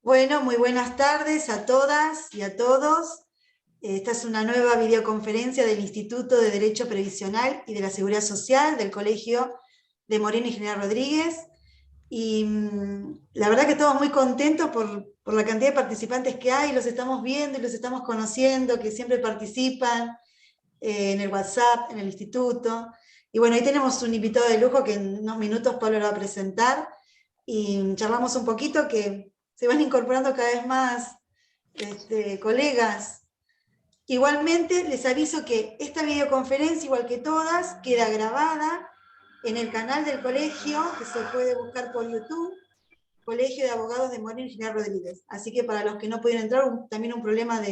Bueno, muy buenas tardes a todas y a todos. Esta es una nueva videoconferencia del Instituto de Derecho Previsional y de la Seguridad Social del Colegio de Moreno y General Rodríguez. Y la verdad que estamos muy contentos por la cantidad de participantes que hay, los estamos viendo y los estamos conociendo, que siempre participan en el WhatsApp, en el instituto. Y bueno, ahí tenemos un invitado de lujo que en unos minutos Pablo lo va a presentar y charlamos un poquito, que se van incorporando cada vez más colegas. Igualmente les aviso que esta videoconferencia, igual que todas, queda grabada en el canal del colegio, que se puede buscar por YouTube, Colegio de Abogados de Moreno y General Rodríguez. Así que para los que no pudieron entrar, también un problema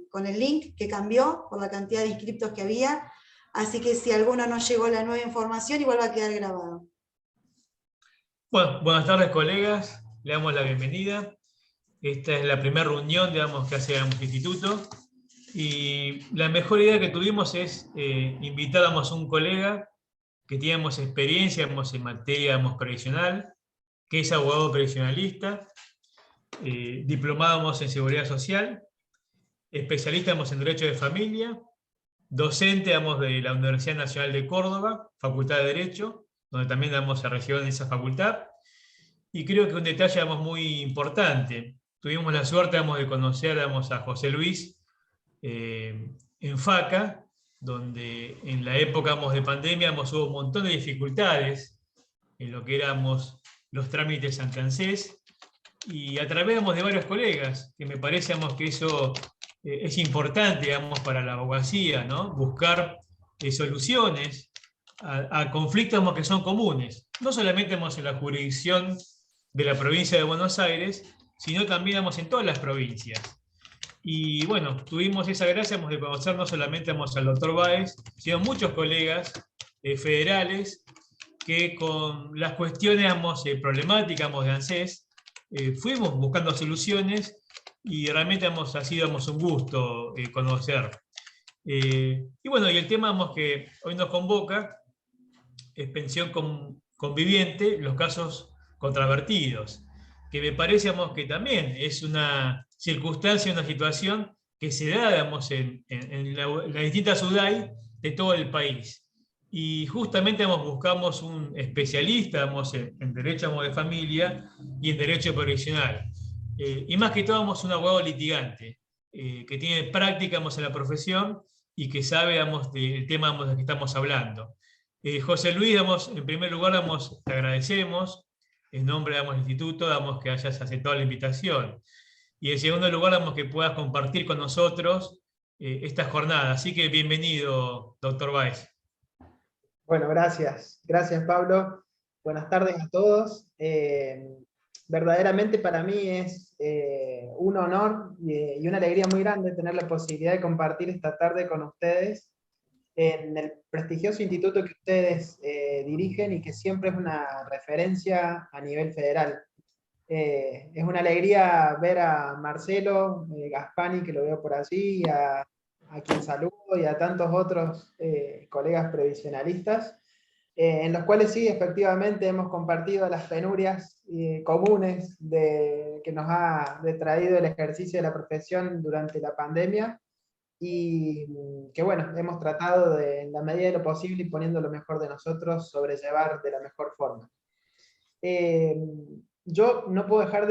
con el link que cambió por la cantidad de inscriptos que había. Así que si a alguno no llegó la nueva información, igual va a quedar grabado. Bueno, buenas tardes, colegas. Le damos la bienvenida. Esta es la primera reunión, digamos, que hace el instituto. Y la mejor idea que tuvimos es invitar a un colega que teníamos experiencia en materia previsional, que es abogado previsionalista, diplomado en seguridad social, especialista en derecho de familia, docente de la Universidad Nacional de Córdoba, Facultad de Derecho, donde también se recibió en esa facultad. Y creo que un detalle muy importante, tuvimos la suerte de conocer a José Luis en FACA, donde en la época de pandemia hubo un montón de dificultades en lo que éramos los trámites ante ANSES, y a través de varios colegas, que me parece que eso es importante para la abogacía, ¿no? Buscar soluciones a conflictos que son comunes, no solamente en la jurisdicción de la provincia de Buenos Aires, sino también en todas las provincias. Y bueno, tuvimos esa gracia de conocer no solamente al doctor Báez, sino muchos colegas federales que con las cuestiones problemáticas de ANSES fuimos buscando soluciones, y realmente ha sido un gusto conocer. Y bueno, y el tema que hoy nos convoca es pensión conviviente, los casos controvertidos, que me parece que también es una circunstancia, una situación que se da en las distintas UDAI de todo el país. Y justamente buscamos un especialista en derecho de familia y en derecho previsional. Y más que todo un abogado litigante, que tiene práctica en la profesión y que sabe del tema del que estamos hablando. José Luis, en primer lugar, te agradecemos en nombre del instituto que hayas aceptado la invitación. Y en segundo lugar, que puedas compartir con nosotros esta jornada. Así que bienvenido, doctor Báez. Bueno, gracias. Gracias, Pablo. Buenas tardes a todos. Verdaderamente para mí es un honor y una alegría muy grande tener la posibilidad de compartir esta tarde con ustedes en el prestigioso instituto que ustedes dirigen y que siempre es una referencia a nivel federal. Es una alegría ver a Marcelo Gaspani, que lo veo por allí, a quien saludo, y a tantos otros colegas previsionalistas, en los cuales sí, efectivamente, hemos compartido las penurias comunes que nos ha traído el ejercicio de la profesión durante la pandemia, y que bueno, hemos tratado de, en la medida de lo posible y poniendo lo mejor de nosotros, sobrellevar de la mejor forma. Yo no puedo dejar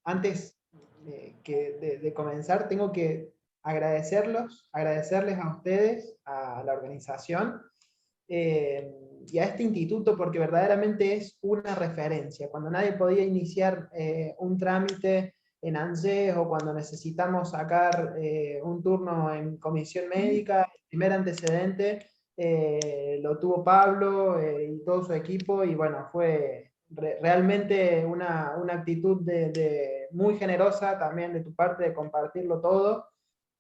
antes de comenzar, tengo que agradecerles a ustedes, a la organización, y a este instituto, porque verdaderamente es una referencia. Cuando nadie podía iniciar un trámite en ANSES, o cuando necesitamos sacar un turno en comisión médica, el primer antecedente lo tuvo Pablo y todo su equipo, y bueno, fue realmente una actitud muy generosa también de tu parte de compartirlo todo,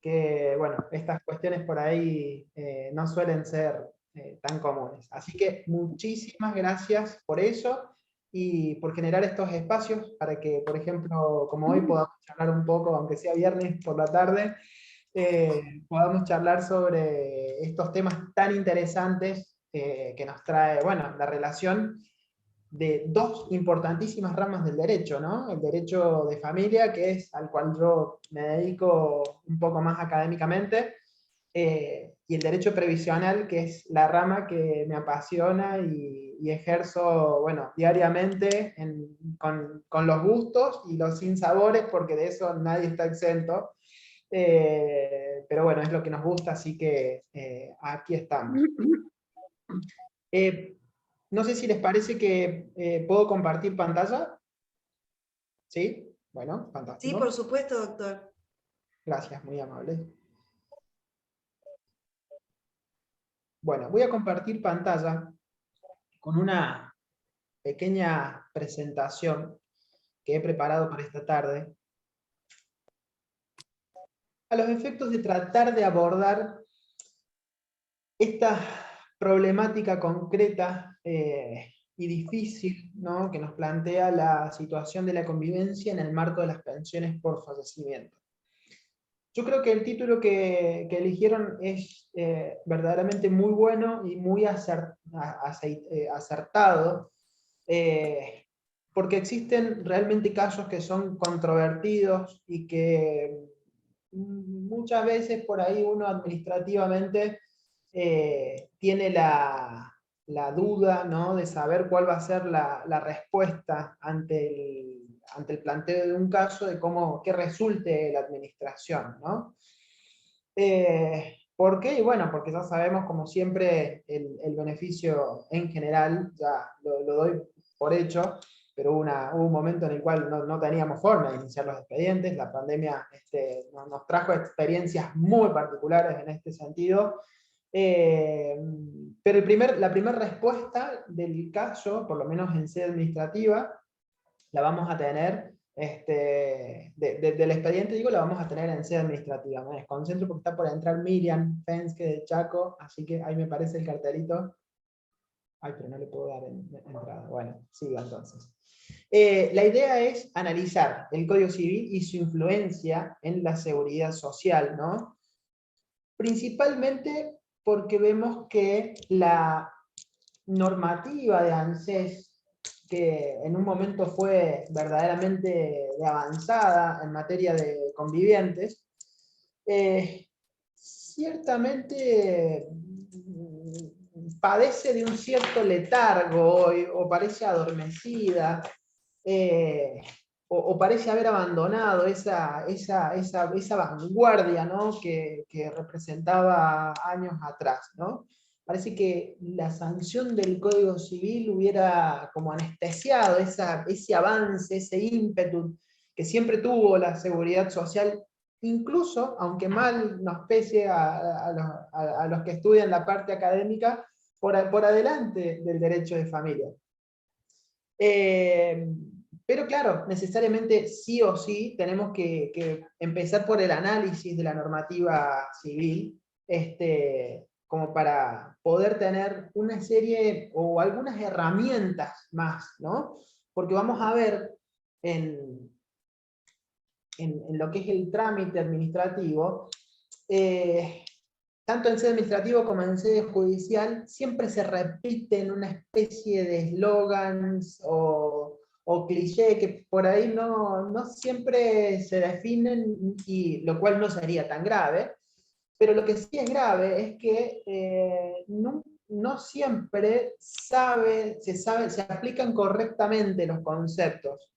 que bueno, estas cuestiones por ahí no suelen ser tan comunes. Así que muchísimas gracias por eso y por generar estos espacios para que, por ejemplo, como hoy, podamos charlar un poco, aunque sea viernes por la tarde, podamos charlar sobre estos temas tan interesantes que nos trae, bueno, la relación de dos importantísimas ramas del derecho, ¿no? El derecho de familia, que es al cual yo me dedico un poco más académicamente, y el derecho previsional, que es la rama que me apasiona y ejerzo, bueno, diariamente con los gustos y los sinsabores, porque de eso nadie está exento. Pero bueno, es lo que nos gusta, así que aquí estamos. No sé si les parece que puedo compartir pantalla. ¿Sí? Bueno, Sí, por fantástico. supuesto, doctor. Gracias, muy amable. Bueno, voy a compartir pantalla con una pequeña presentación que he preparado para esta tarde, a los efectos de tratar de abordar esta problemática concreta y difícil, ¿no?, que nos plantea la situación de la convivencia en el marco de las pensiones por fallecimiento. Yo creo que el título que eligieron es verdaderamente muy bueno y muy acertado, porque existen realmente casos que son controvertidos y que muchas veces por ahí uno administrativamente tiene la duda, ¿no?, de saber cuál va a ser la respuesta ante el planteo de un caso, de qué resulte la administración, ¿no? ¿Por qué? Y bueno, porque ya sabemos, como siempre, el beneficio en general, ya lo doy por hecho, pero hubo un momento en el cual no teníamos forma de iniciar los expedientes. La pandemia nos trajo experiencias muy particulares en este sentido. Pero la primera respuesta del caso, por lo menos en sede administrativa, la vamos a tener, del expediente, digo, la vamos a tener en sede administrativa. Me desconcentro porque está por entrar Miriam Fenske de Chaco, así que ahí me parece el cartelito. Ay, pero no le puedo dar entrada. Bueno, sigo entonces. La idea es analizar el Código Civil y su influencia en la seguridad social, ¿no? Principalmente porque vemos que la normativa de ANSES, que en un momento fue verdaderamente de avanzada en materia de convivientes, ciertamente padece de un cierto letargo hoy, o parece adormecida, o parece haber abandonado esa vanguardia, ¿no?, que representaba años atrás, ¿no? Parece que la sanción del Código Civil hubiera como anestesiado ese avance, ese ímpetu que siempre tuvo la seguridad social, incluso, aunque mal nos pese a los que estudian la parte académica, por adelante del derecho de familia. Pero claro, necesariamente sí o sí tenemos que empezar por el análisis de la normativa civil, como para poder tener una serie o algunas herramientas más, ¿no? Porque vamos a ver en lo que es el trámite administrativo, tanto en sede administrativo como en sede judicial, siempre se repiten una especie de eslogans o cliché que por ahí no siempre se definen, y lo cual no sería tan grave, pero lo que sí es grave es que no siempre se aplican correctamente los conceptos.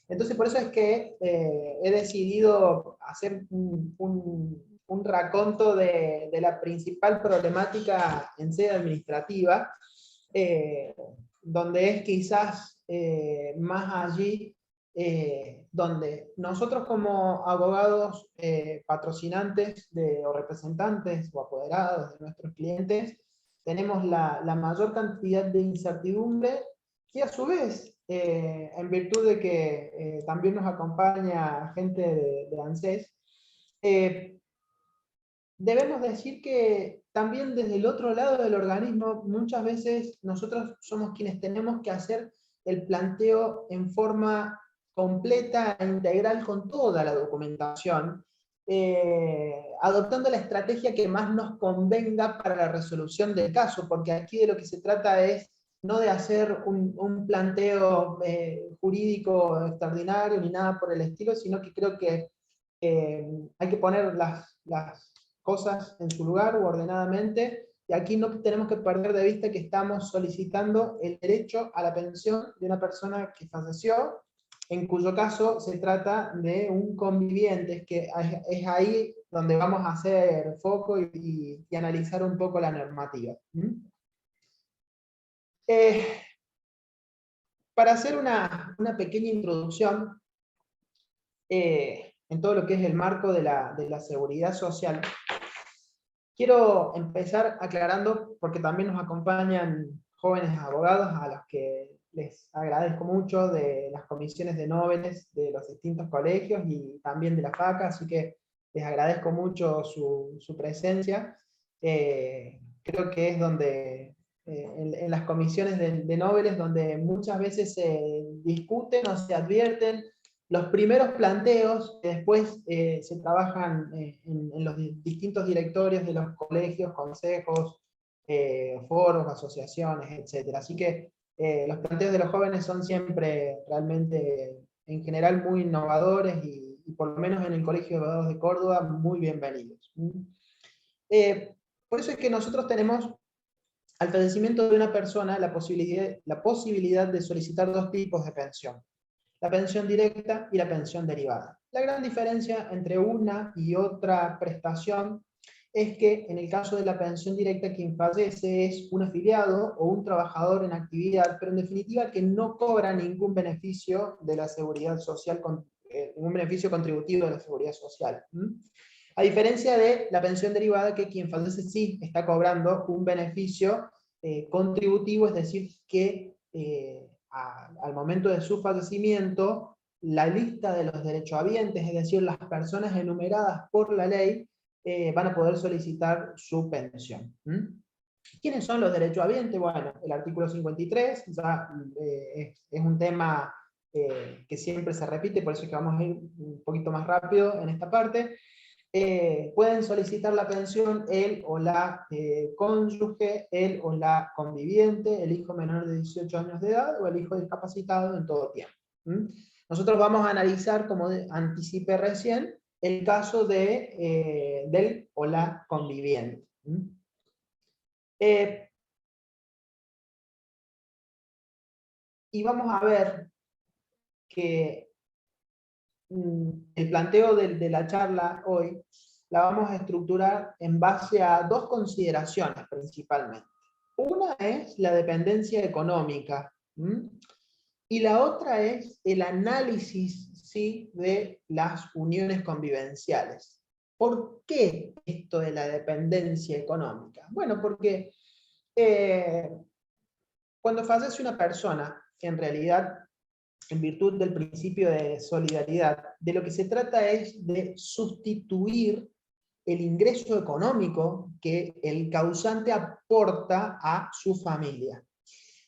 Entonces, por eso es que he decidido hacer un raconto de la principal problemática en sede administrativa, donde es quizás más allí donde nosotros como abogados patrocinantes o representantes o apoderados de nuestros clientes tenemos la mayor cantidad de incertidumbre, y a su vez, en virtud de que también nos acompaña gente de ANSES, debemos decir que también desde el otro lado del organismo muchas veces nosotros somos quienes tenemos que hacer el planteo en forma completa e integral con toda la documentación, adoptando la estrategia que más nos convenga para la resolución del caso, porque aquí de lo que se trata es no de hacer un planteo jurídico extraordinario ni nada por el estilo, sino que creo que hay que poner las cosas en su lugar o ordenadamente, y aquí no tenemos que perder de vista que estamos solicitando el derecho a la pensión de una persona que falleció, en cuyo caso se trata de un conviviente, es que es ahí donde vamos a hacer foco y analizar un poco la normativa. Para hacer una pequeña introducción en todo lo que es el marco de la seguridad social, quiero empezar aclarando, porque también nos acompañan jóvenes abogados a los que les agradezco mucho, de las comisiones de Noveles de los distintos colegios y también de la FACA, así que les agradezco mucho su presencia. Creo que es donde, en las comisiones de Noveles, donde muchas veces se discuten o se advierten los primeros planteos que después se trabajan en los distintos directorios de los colegios, consejos, foros, asociaciones, etc. Así que los planteos de los jóvenes son siempre realmente, en general, muy innovadores y por lo menos en el Colegio de Abogados de Córdoba, muy bienvenidos. Por eso es que nosotros tenemos, al fallecimiento de una persona, la posibilidad de solicitar dos tipos de pensión: la pensión directa y la pensión derivada. La gran diferencia entre una y otra prestación es que en el caso de la pensión directa, quien fallece es un afiliado o un trabajador en actividad, pero en definitiva que no cobra ningún beneficio de la seguridad social, ningún beneficio contributivo de la seguridad social. A diferencia de la pensión derivada, que quien fallece sí está cobrando un beneficio contributivo, es decir, que al momento de su fallecimiento, la lista de los derechohabientes, es decir, las personas enumeradas por la ley, van a poder solicitar su pensión. ¿Quiénes son los derechohabientes? Bueno, el artículo 53 ya es un tema que siempre se repite, por eso es que vamos a ir un poquito más rápido en esta parte. Pueden solicitar la pensión él o la cónyuge, él o la conviviente, el hijo menor de 18 años de edad o el hijo discapacitado en todo tiempo. Nosotros vamos a analizar, como anticipé recién, el caso del o la conviviente. Y vamos a ver que el planteo de la charla hoy la vamos a estructurar en base a dos consideraciones principalmente. Una es la dependencia económica, y la otra es el análisis, ¿sí?, de las uniones convivenciales. ¿Por qué esto de la dependencia económica? Bueno, porque cuando fallece una persona, en realidad, en virtud del principio de solidaridad, de lo que se trata es de sustituir el ingreso económico que el causante aporta a su familia.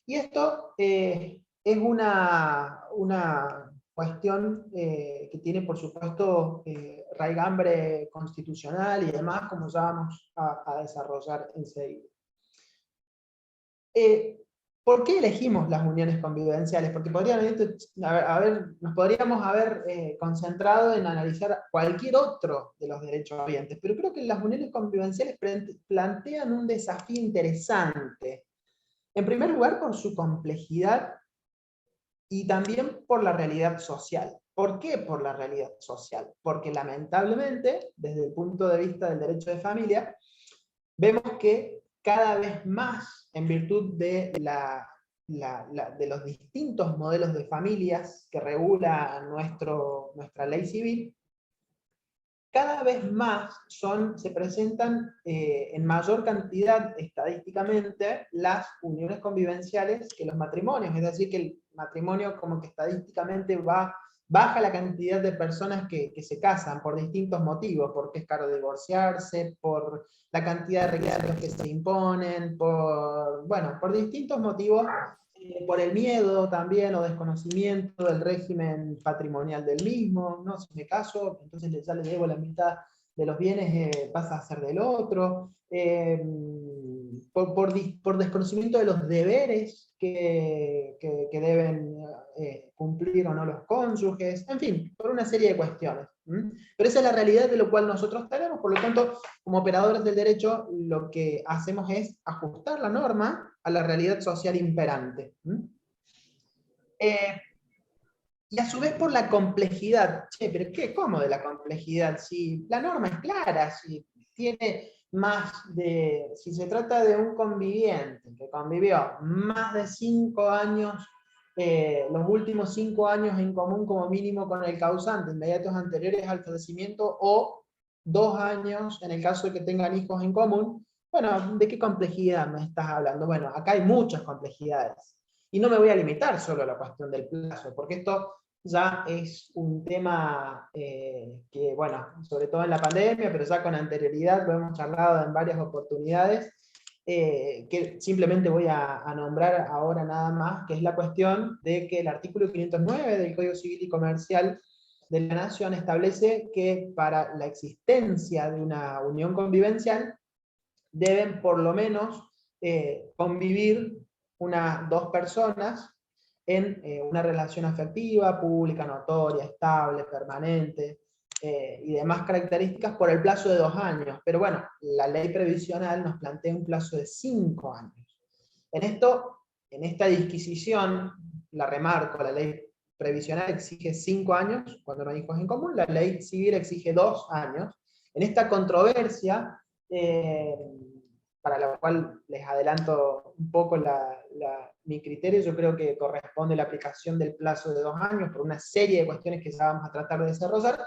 Y esto es una cuestión que tiene, por supuesto, raigambre constitucional y demás, como ya vamos a desarrollar enseguida. ¿Por qué elegimos las uniones convivenciales? Porque nos podríamos haber concentrado en analizar cualquier otro de los derechohabientes, pero creo que las uniones convivenciales plantean un desafío interesante. En primer lugar, por su complejidad y también por la realidad social. ¿Por qué por la realidad social? Porque lamentablemente, desde el punto de vista del derecho de familia, vemos que cada vez más, en virtud de de los distintos modelos de familias que regula nuestra ley civil, cada vez más se presentan en mayor cantidad estadísticamente las uniones convivenciales que los matrimonios, es decir, que el matrimonio como que estadísticamente baja la cantidad de personas que se casan por distintos motivos, porque es caro divorciarse, por la cantidad de requisitos que se imponen, por distintos motivos, por el miedo también o desconocimiento del régimen patrimonial del mismo, ¿no? Si me caso, entonces ya le debo la mitad de los bienes, pasa a ser del otro. por desconocimiento de los deberes que deben cumplir o no los cónyuges, en fin, por una serie de cuestiones. Pero esa es la realidad de lo cual nosotros tenemos, por lo tanto, como operadores del derecho, lo que hacemos es ajustar la norma a la realidad social imperante. Y a su vez por la complejidad. Che, pero ¿qué? ¿Cómo de la complejidad? Si la norma es clara, si tiene más de... Si se trata de un conviviente que convivió más de 5 años, los últimos 5 años en común como mínimo con el causante, inmediatos anteriores al fallecimiento, o 2 años en el caso de que tengan hijos en común, bueno, ¿de qué complejidad me estás hablando? Bueno, acá hay muchas complejidades. Y no me voy a limitar solo a la cuestión del plazo, porque esto ya es un tema que, bueno, sobre todo en la pandemia, pero ya con anterioridad lo hemos charlado en varias oportunidades, que simplemente voy a nombrar ahora nada más, que es la cuestión de que el artículo 509 del Código Civil y Comercial de la Nación establece que para la existencia de una unión convivencial deben por lo menos convivir unas 2 personas en una relación afectiva, pública, notoria, estable, permanente, y demás características por el plazo de 2 años. Pero bueno, la ley previsional nos plantea un plazo de 5 años. En esta disquisición, la remarco, la ley previsional exige 5 años cuando no hay hijos en común, la ley civil exige 2 años. En esta controversia, para la cual les adelanto un poco mi criterio, yo creo que corresponde la aplicación del plazo de 2 años por una serie de cuestiones que ya vamos a tratar de desarrollar.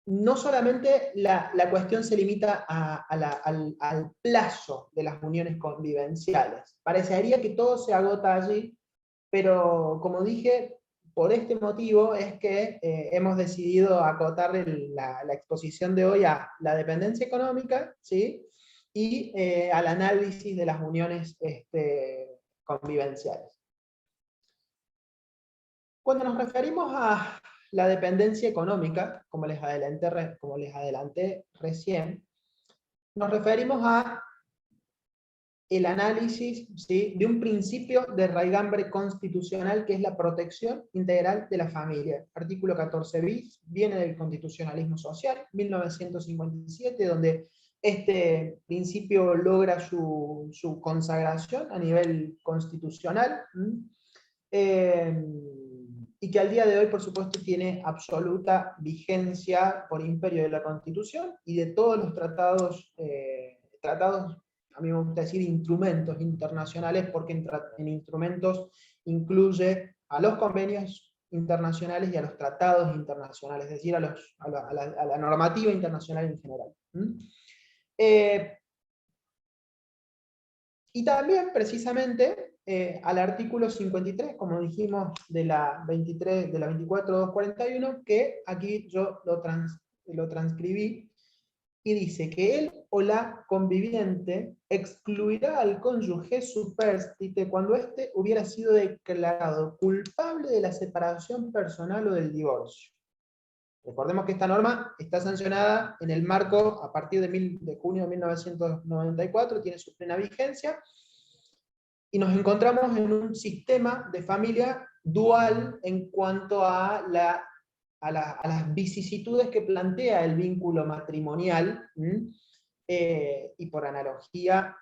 No solamente la cuestión se limita al plazo de las uniones convivenciales. Parecería que todo se agota allí, pero como dije, por este motivo es que hemos decidido acotar la exposición de hoy a la dependencia económica, ¿sí? Y al análisis de las uniones convivenciales. Cuando nos referimos a la dependencia económica, como les adelanté recién, nos referimos a el análisis, ¿sí?, de un principio de raigambre constitucional que es la protección integral de la familia. Artículo 14 bis, viene del constitucionalismo social, 1957, donde este principio logra su consagración a nivel constitucional, y que al día de hoy, por supuesto, tiene absoluta vigencia por imperio de la Constitución y de todos los tratados, a mí me gusta decir instrumentos internacionales, porque en instrumentos incluye a los convenios internacionales y a los tratados internacionales, es decir, a la normativa internacional en general. Y también, precisamente, al artículo 53, como dijimos, de la 24.241, que aquí yo lo transcribí, y dice que él o la conviviente excluirá al cónyuge superstite cuando éste hubiera sido declarado culpable de la separación personal o del divorcio. Recordemos que esta norma está sancionada en el marco a partir de junio de 1994, tiene su plena vigencia, y nos encontramos en un sistema de familia dual en cuanto a las vicisitudes que plantea el vínculo matrimonial, y por analogía,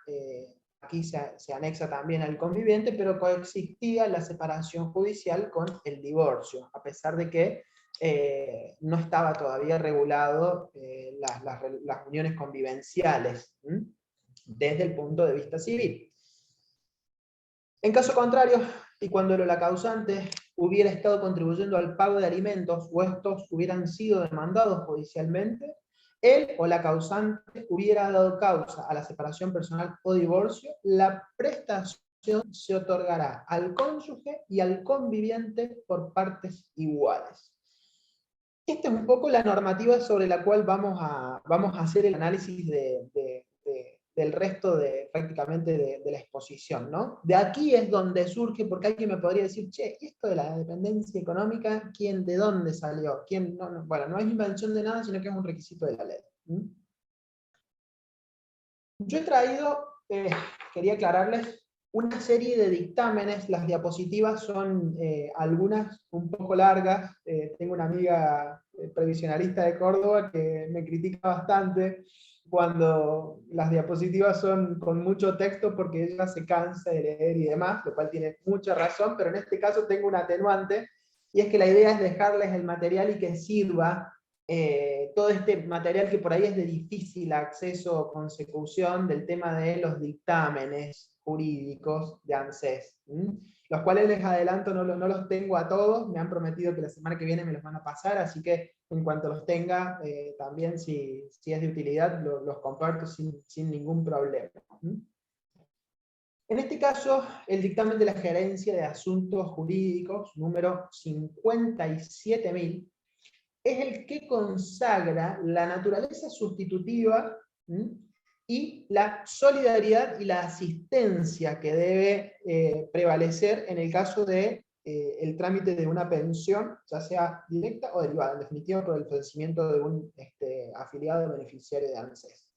aquí se anexa también al conviviente, pero coexistía la separación judicial con el divorcio, a pesar de que no estaba todavía regulado las uniones convivenciales, desde el punto de vista civil. En caso contrario, y cuando la causante hubiera estado contribuyendo al pago de alimentos o estos hubieran sido demandados judicialmente, él o la causante hubiera dado causa a la separación personal o divorcio, la prestación se otorgará al cónyuge y al conviviente por partes iguales. Esta es un poco la normativa sobre la cual vamos a hacer el análisis del resto prácticamente de la exposición, ¿no? De aquí es donde surge, porque alguien me podría decir, che, esto de la dependencia económica, ¿de dónde salió? Bueno, no es invención de nada, sino que es un requisito de la ley. Yo he traído, quería aclararles, una serie de dictámenes. Las diapositivas son algunas un poco largas. Tengo una amiga previsionalista de Córdoba que me critica bastante cuando las diapositivas son con mucho texto porque ella se cansa de leer y demás, lo cual tiene mucha razón, pero en este caso tengo un atenuante, y es que la idea es dejarles el material y que sirva todo este material que por ahí es de difícil acceso o consecución del tema de los dictámenes jurídicos de ANSES, los cuales les adelanto no los tengo a todos, me han prometido que la semana que viene me los van a pasar, así que en cuanto los tenga, también si es de utilidad, los comparto sin ningún problema. En este caso, el dictamen de la Gerencia de Asuntos Jurídicos, número 57.000, es el que consagra la naturaleza sustitutiva y la solidaridad y la asistencia que debe prevalecer en el caso de el trámite de una pensión, ya sea directa o derivada, en definitiva por el fallecimiento de un afiliado beneficiario de ANSES.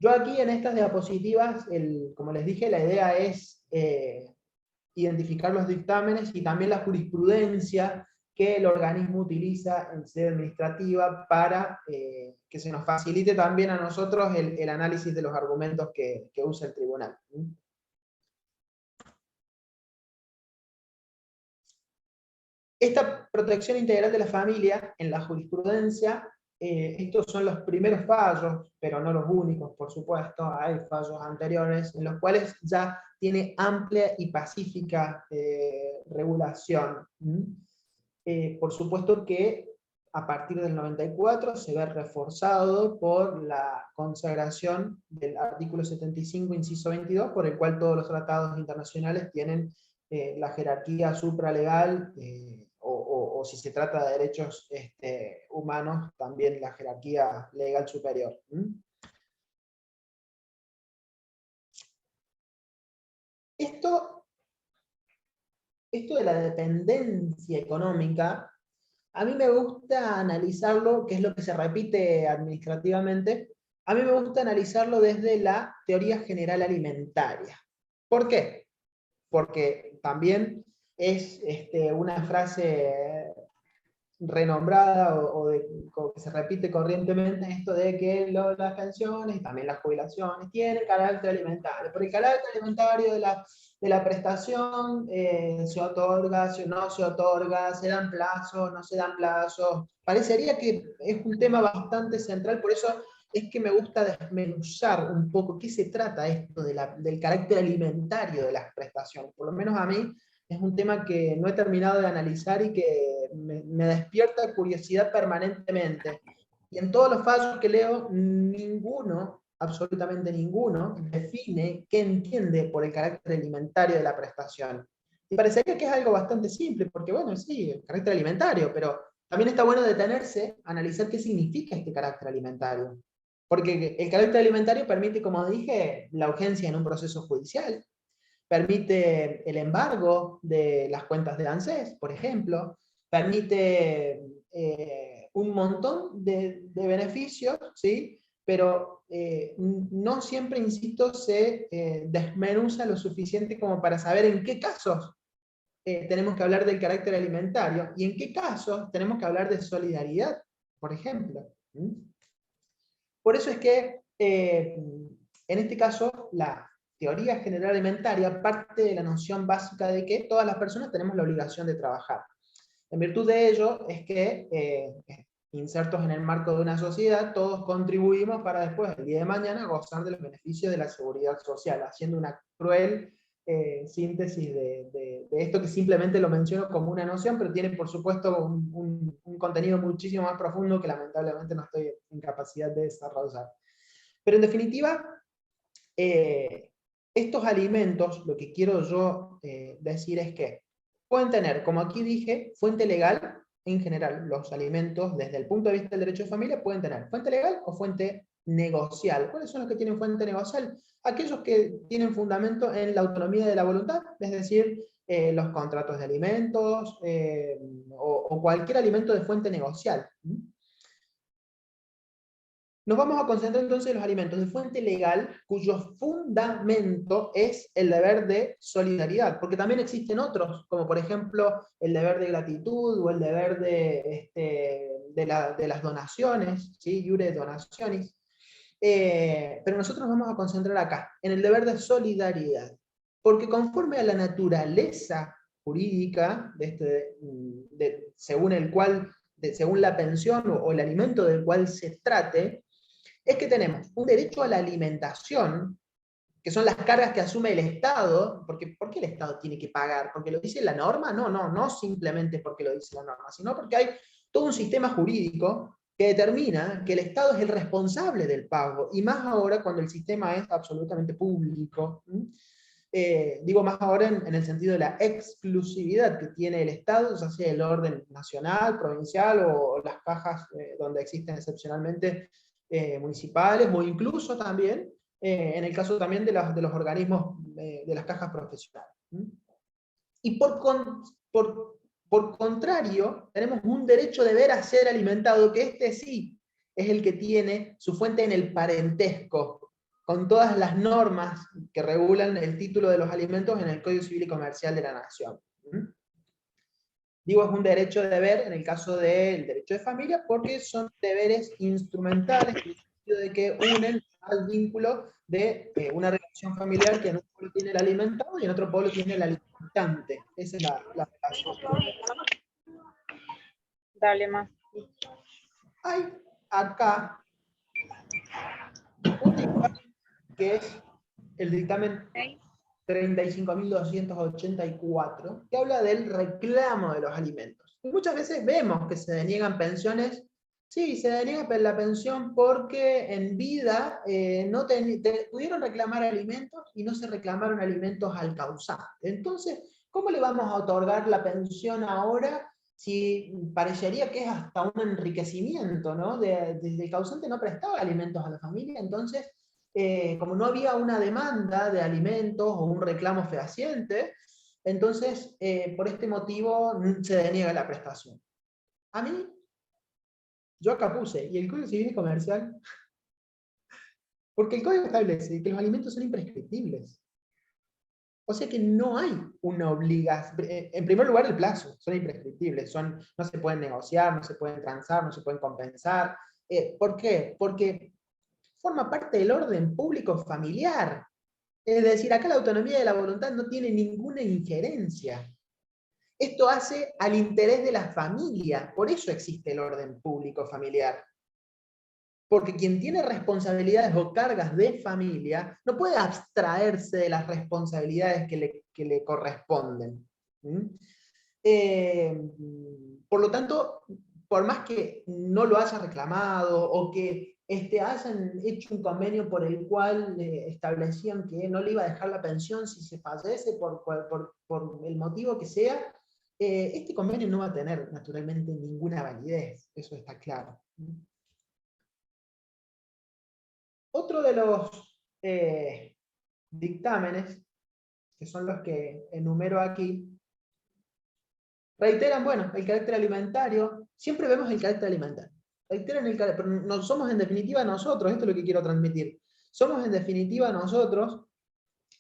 Yo aquí en estas diapositivas, como les dije, la idea es identificar los dictámenes y también la jurisprudencia que el organismo utiliza en sede administrativa para que se nos facilite también a nosotros el análisis de los argumentos que usa el tribunal. Esta protección integral de la familia en la jurisprudencia, estos son los primeros fallos, pero no los únicos, por supuesto, hay fallos anteriores en los cuales ya tiene amplia y pacífica regulación. Por supuesto que a partir del 94 se ve reforzado por la consagración del artículo 75, inciso 22, por el cual todos los tratados internacionales tienen la jerarquía supralegal, o si se trata de derechos humanos, también la jerarquía legal superior. Esto de la dependencia económica, a mí me gusta analizarlo, que es lo que se repite administrativamente, a mí me gusta analizarlo desde la teoría general alimentaria. ¿Por qué? Porque también es una frase renombrada o que se repite corrientemente, esto de que las pensiones y también las jubilaciones tienen carácter alimentario. Por el carácter alimentario de la prestación se otorga, no se otorga, se dan plazos, no se dan plazos. Parecería que es un tema bastante central, por eso es que me gusta desmenuzar un poco qué se trata esto del carácter alimentario de las prestaciones. Por lo menos a mí es un tema que no he terminado de analizar y que me despierta curiosidad permanentemente. Y en todos los fallos que leo, ninguno, absolutamente ninguno, define qué entiende por el carácter alimentario de la prestación. Y parecería que es algo bastante simple, porque bueno, sí, el carácter alimentario, pero también está bueno detenerse, analizar qué significa este carácter alimentario. Porque el carácter alimentario permite, como dije, la urgencia en un proceso judicial, permite el embargo de las cuentas de ANSES, por ejemplo, permite un montón de beneficios, ¿sí? Pero no siempre, insisto, se desmenuza lo suficiente como para saber en qué casos tenemos que hablar del carácter alimentario y en qué casos tenemos que hablar de solidaridad, por ejemplo. Por eso es que en este caso la teoría general alimentaria parte de la noción básica de que todas las personas tenemos la obligación de trabajar. En virtud de ello es que, insertos en el marco de una sociedad, todos contribuimos para después, el día de mañana, gozar de los beneficios de la seguridad social, haciendo una cruel síntesis de esto, que simplemente lo menciono como una noción, pero tiene por supuesto un contenido muchísimo más profundo que lamentablemente no estoy en capacidad de desarrollar. Pero en definitiva, estos alimentos, lo que quiero yo decir es que pueden tener, como aquí dije, fuente legal. En general, los alimentos, desde el punto de vista del derecho de familia, pueden tener fuente legal o fuente negocial. ¿Cuáles son los que tienen fuente negocial? Aquellos que tienen fundamento en la autonomía de la voluntad, es decir, los contratos de alimentos o cualquier alimento de fuente negocial. Nos vamos a concentrar entonces en los alimentos de fuente legal, cuyo fundamento es el deber de solidaridad, porque también existen otros, como por ejemplo el deber de gratitud o el deber de las donaciones, ¿sí? Iure donaciones. Pero nosotros nos vamos a concentrar acá, en el deber de solidaridad, porque conforme a la naturaleza jurídica, según el cual, según la pensión o el alimento del cual se trate, es que tenemos un derecho a la alimentación, que son las cargas que asume el Estado, porque ¿por qué el Estado tiene que pagar? ¿Porque lo dice la norma? No simplemente porque lo dice la norma, sino porque hay todo un sistema jurídico que determina que el Estado es el responsable del pago, y más ahora cuando el sistema es absolutamente público. Digo más ahora en el sentido de la exclusividad que tiene el Estado, ya sea el orden nacional, provincial o las cajas donde existen excepcionalmente municipales, o incluso también en el caso también de los organismos de las cajas profesionales. Y por contrario, tenemos un derecho de ver a ser alimentado, que este sí es el que tiene su fuente en el parentesco, con todas las normas que regulan el título de los alimentos en el Código Civil y Comercial de la Nación. Digo, es un derecho de deber en el caso del derecho de familia, porque son deberes instrumentales, en el sentido de que unen al vínculo de una relación familiar que en un pueblo tiene el alimentado y en otro pueblo tiene el alimentante. Esa es la relación. Dale más. Hay acá un dictamen que es el dictamen 35.284, que habla del reclamo de los alimentos. Y muchas veces vemos que se deniegan pensiones. Sí, se deniega la pensión porque en vida pudieron reclamar alimentos y no se reclamaron alimentos al causante. Entonces, ¿cómo le vamos a otorgar la pensión ahora si parecería que es hasta un enriquecimiento, ¿no? Desde el causante no prestaba alimentos a la familia, entonces como no había una demanda de alimentos o un reclamo fehaciente, entonces por este motivo se deniega la prestación. A mí, yo acá puse, y el Código Civil y Comercial, porque el Código establece que los alimentos son imprescriptibles. O sea que no hay una obligación. En primer lugar, el plazo, son imprescriptibles, no se pueden negociar, no se pueden transar, no se pueden compensar. ¿Por qué? Porque forma parte del orden público familiar. Es decir, acá la autonomía de la voluntad no tiene ninguna injerencia. Esto hace al interés de la familia, por eso existe el orden público familiar. Porque quien tiene responsabilidades o cargas de familia no puede abstraerse de las responsabilidades que le corresponden. Por lo tanto, por más que no lo haya reclamado o que hayan hecho un convenio por el cual establecían que no le iba a dejar la pensión si se fallece por el motivo que sea, este convenio no va a tener naturalmente ninguna validez, eso está claro. Otro de los dictámenes, que son los que enumero aquí, reiteran, bueno, el carácter alimentario. Siempre vemos el carácter alimentario. Reiteran el carácter, pero no somos en definitiva nosotros, esto es lo que quiero transmitir. Somos en definitiva nosotros,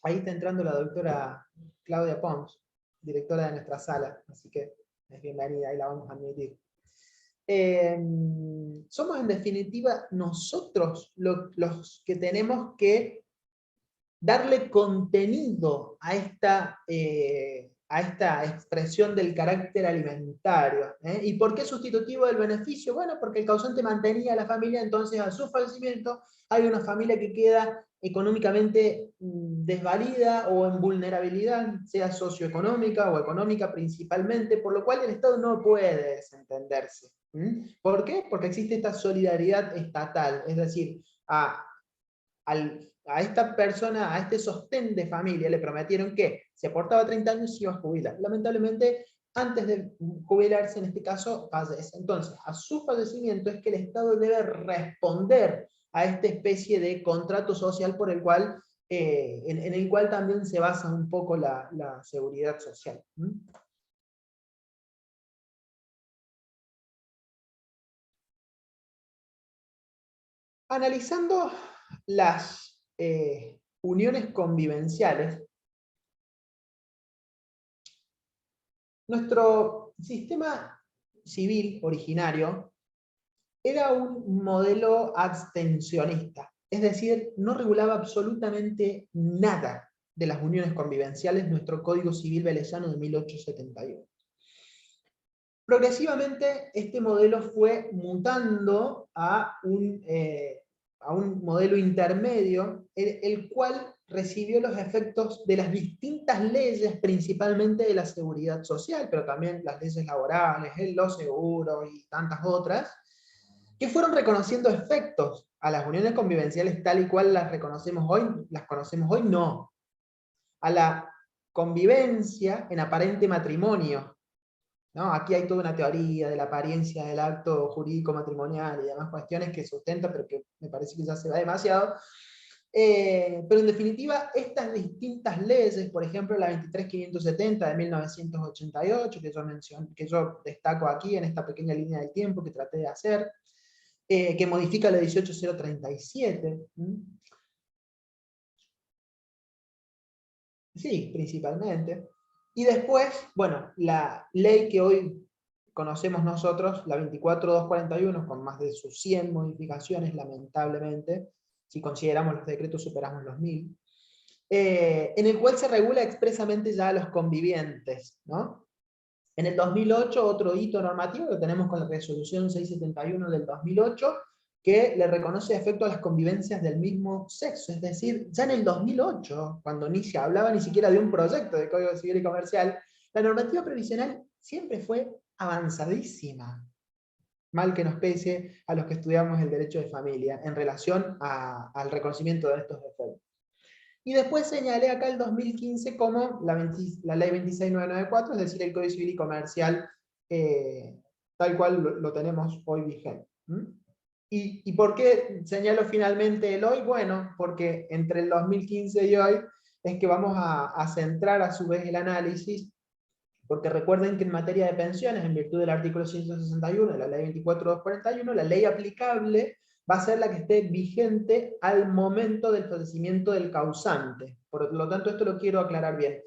ahí está entrando la doctora Claudia Pons, directora de nuestra sala, así que es bienvenida, ahí la vamos a admitir. Somos en definitiva nosotros los que tenemos que darle contenido a esta expresión del carácter alimentario. ¿Y por qué sustitutivo del beneficio? Bueno, porque el causante mantenía a la familia, entonces a su fallecimiento hay una familia que queda económicamente desvalida o en vulnerabilidad, sea socioeconómica o económica principalmente, por lo cual el Estado no puede desentenderse. ¿Por qué? Porque existe esta solidaridad estatal, es decir, a esta persona, a este sostén de familia, le prometieron que se portaba 30 años y iba a jubilar. Lamentablemente, antes de jubilarse, en este caso, fallece. Entonces, a su fallecimiento es que el Estado debe responder a esta especie de contrato social por el cual, en el cual también se basa un poco la seguridad social. Analizando las uniones convivenciales, nuestro sistema civil originario era un modelo abstencionista, es decir, no regulaba absolutamente nada de las uniones convivenciales nuestro Código Civil Velezano de 1871. Progresivamente este modelo fue mutando a un modelo intermedio, el cual recibió los efectos de las distintas leyes, principalmente de la seguridad social, pero también las leyes laborales, los seguros y tantas otras, que fueron reconociendo efectos a las uniones convivenciales tal y cual las conocemos hoy, no. A la convivencia en aparente matrimonio, ¿no? Aquí hay toda una teoría de la apariencia del acto jurídico matrimonial y demás cuestiones que sustenta, pero que me parece que ya se va demasiado. Pero en definitiva, estas distintas leyes, por ejemplo la 23.570 de 1988, que yo destaco aquí en esta pequeña línea del tiempo que traté de hacer, que modifica la 18.037, sí, principalmente. Y después, bueno, la ley que hoy conocemos nosotros, la 24.241, con más de sus 100 modificaciones, lamentablemente, si consideramos los decretos superamos los 1000, en el cual se regula expresamente ya a los convivientes, ¿no? En el 2008, otro hito normativo lo tenemos con la resolución 671 del 2008, que le reconoce efecto a las convivencias del mismo sexo. Es decir, ya en el 2008, cuando ni se hablaba ni siquiera de un proyecto de Código Civil y Comercial, la normativa previsional siempre fue avanzadísima. Mal que nos pese a los que estudiamos el derecho de familia en relación al reconocimiento de estos efectos. Y después señalé acá el 2015 como la ley 26994, es decir, el Código Civil y Comercial, tal cual lo tenemos hoy vigente. ¿Y por qué señalo finalmente el hoy? Bueno, porque entre el 2015 y hoy es que vamos a centrar a su vez el análisis, porque recuerden que en materia de pensiones, en virtud del artículo 161 de la ley 24.241, la ley aplicable va a ser la que esté vigente al momento del fallecimiento del causante. Por lo tanto, esto lo quiero aclarar bien.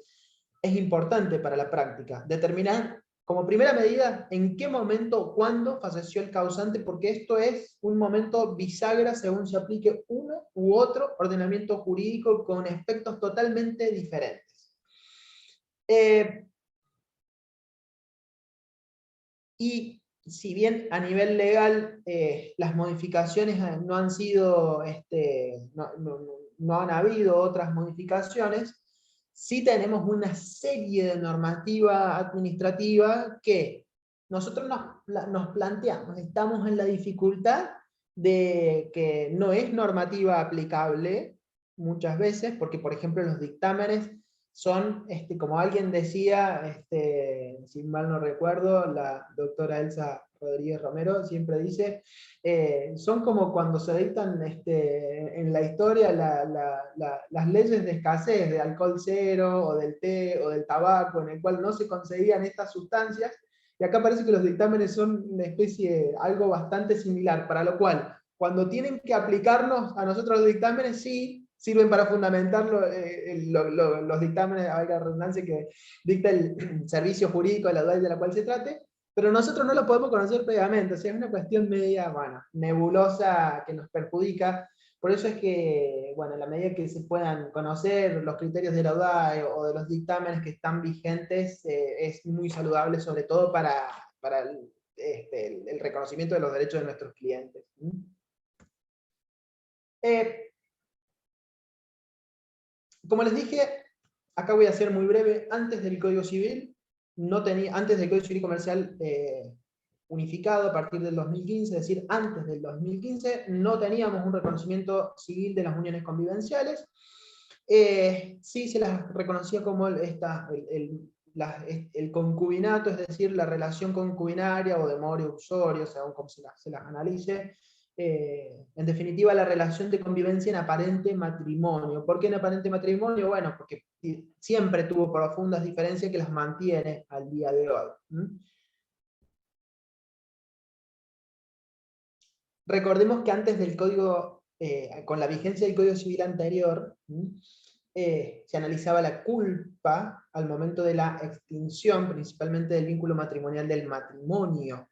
Es importante para la práctica determinar, como primera medida, en qué momento o cuándo falleció el causante, porque esto es un momento bisagra según se aplique uno u otro ordenamiento jurídico con efectos totalmente diferentes. Y si bien a nivel legal las modificaciones no han sido, no han habido otras modificaciones, sí tenemos una serie de normativa administrativa que nosotros nos planteamos, estamos en la dificultad de que no es normativa aplicable muchas veces, porque por ejemplo los dictámenes son, como alguien decía, si mal no recuerdo, la doctora Elsa Rodríguez Romero siempre dice, son como cuando se dictan en la historia las leyes de escasez de alcohol cero, o del té, o del tabaco, en el cual no se conseguían estas sustancias, y acá parece que los dictámenes son una especie, algo bastante similar, para lo cual, cuando tienen que aplicarnos a nosotros los dictámenes, sí, sirven para fundamentar los dictámenes, a la redundancia, que dicta el servicio jurídico de la ley de la cual se trate, pero nosotros no lo podemos conocer previamente, o sea, es una cuestión media, bueno, nebulosa que nos perjudica. Por eso es que, bueno, en la medida que se puedan conocer los criterios de la UDAE o de los dictámenes que están vigentes, es muy saludable, sobre todo para el reconocimiento de los derechos de nuestros clientes. Como les dije, acá voy a ser muy breve. Antes del Código Civil, antes del Código Civil y Comercial unificado a partir del 2015, es decir, antes del 2015, no teníamos un reconocimiento civil de las uniones convivenciales. Sí se las reconocía como el concubinato, es decir, la relación concubinaria o de modo usuario, según como se las analice. En definitiva, la relación de convivencia en aparente matrimonio. ¿Por qué en aparente matrimonio? Bueno, porque siempre tuvo profundas diferencias que las mantiene al día de hoy. Recordemos que antes del Código con la vigencia del Código Civil anterior, se analizaba la culpa al momento de la extinción, principalmente del vínculo matrimonial del matrimonio.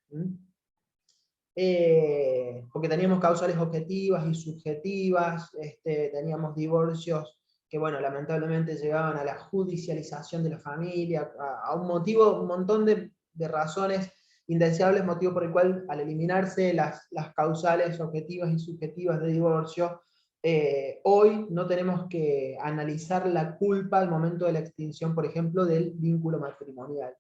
Porque teníamos causales objetivas y subjetivas, teníamos divorcios que, bueno, lamentablemente llegaban a la judicialización de la familia, a un montón de razones indeseables, motivo por el cual, al eliminarse las causales objetivas y subjetivas de divorcio, hoy no tenemos que analizar la culpa al momento de la extinción, por ejemplo, del vínculo matrimonial.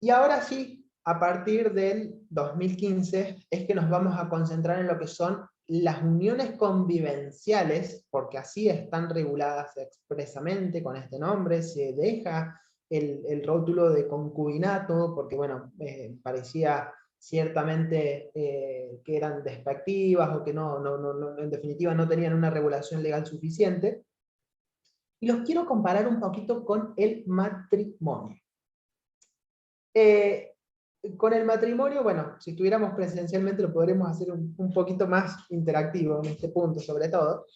Y ahora sí, a partir del 2015, es que nos vamos a concentrar en lo que son las uniones convivenciales, porque así están reguladas expresamente con este nombre. Se deja el rótulo de concubinato, porque bueno, parecía ciertamente que eran despectivas, o que en definitiva no tenían una regulación legal suficiente. Y los quiero comparar un poquito con el matrimonio. Con el matrimonio, bueno, si estuviéramos presencialmente lo podremos hacer un poquito más interactivo en este punto, sobre todo.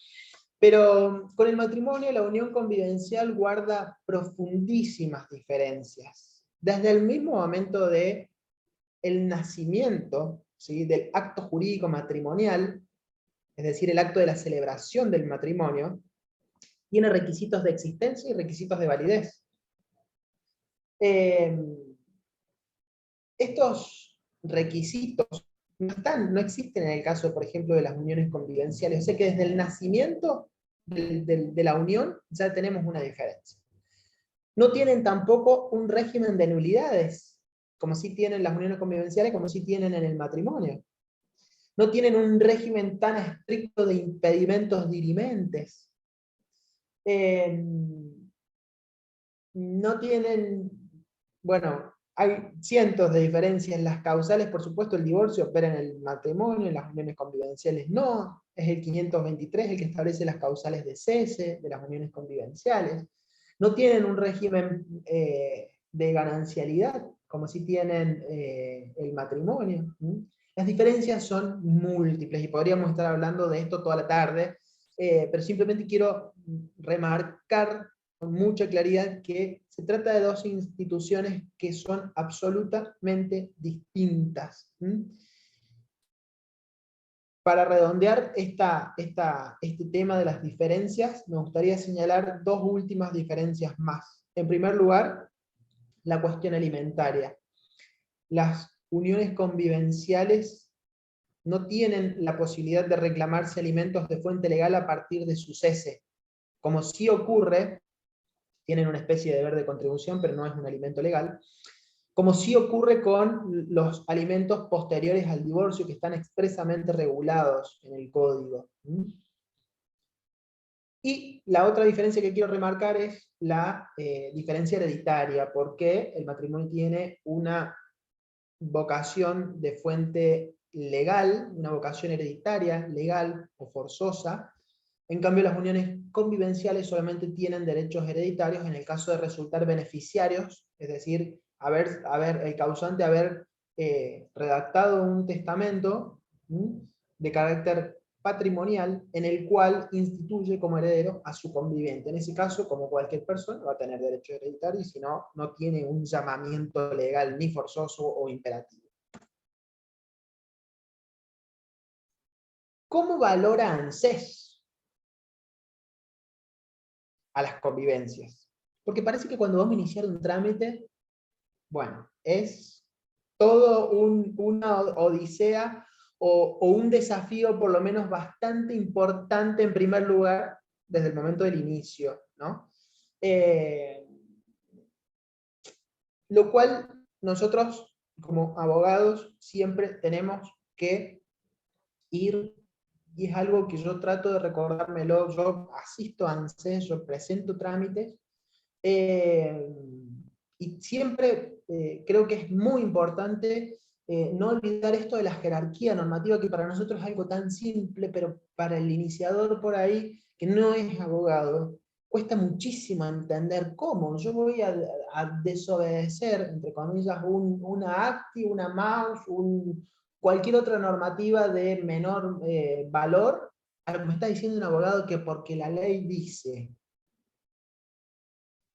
Pero con el matrimonio, la unión convivencial guarda profundísimas diferencias. Desde el mismo momento de el nacimiento, ¿sí?, del acto jurídico matrimonial, es decir, el acto de la celebración del matrimonio, tiene requisitos de existencia y requisitos de validez. Estos requisitos no existen en el caso, por ejemplo, de las uniones convivenciales. O sea que desde el nacimiento de la unión ya tenemos una diferencia. No tienen tampoco un régimen de nulidades, como sí tienen las uniones convivenciales, como sí tienen en el matrimonio. No tienen un régimen tan estricto de impedimentos dirimentes. No tienen, bueno, hay cientos de diferencias en las causales. Por supuesto, el divorcio opera en el matrimonio, en las uniones convivenciales no. Es el 523 el que establece las causales de cese de las uniones convivenciales. No tienen un régimen de ganancialidad, como si tienen el matrimonio. Las diferencias son múltiples, y podríamos estar hablando de esto toda la tarde, pero simplemente quiero remarcar con mucha claridad que se trata de dos instituciones que son absolutamente distintas. Para redondear este tema de las diferencias, me gustaría señalar dos últimas diferencias más. En primer lugar, la cuestión alimentaria. Las uniones convivenciales no tienen la posibilidad de reclamarse alimentos de fuente legal a partir de su cese, como sí ocurre. Tienen una especie de deber de contribución, pero no es un alimento legal, como sí ocurre con los alimentos posteriores al divorcio, que están expresamente regulados en el código. Y la otra diferencia que quiero remarcar es la diferencia hereditaria, porque el matrimonio tiene una vocación de fuente legal, una vocación hereditaria, legal o forzosa. En cambio, las uniones convivenciales solamente tienen derechos hereditarios en el caso de resultar beneficiarios, es decir, el causante haber redactado un testamento de carácter patrimonial en el cual instituye como heredero a su conviviente. En ese caso, como cualquier persona, va a tener derechos hereditarios, y si no, no tiene un llamamiento legal ni forzoso o imperativo. ¿Cómo valora ANSES a las convivencias? Porque parece que cuando vamos a iniciar un trámite, bueno, es todo una odisea o un desafío por lo menos bastante importante en primer lugar desde el momento del inicio, ¿no? Lo cual nosotros como abogados siempre tenemos que ir, y es algo que yo trato de recordármelo. Yo asisto a ANSES, yo presento trámites, y siempre creo que es muy importante no olvidar esto de la jerarquía normativa, que para nosotros es algo tan simple, pero para el iniciador por ahí, que no es abogado, cuesta muchísimo entender cómo yo voy a desobedecer, entre comillas, una ACTI, una MAUS, cualquier otra normativa de menor valor, a lo que me está diciendo un abogado que porque la ley dice.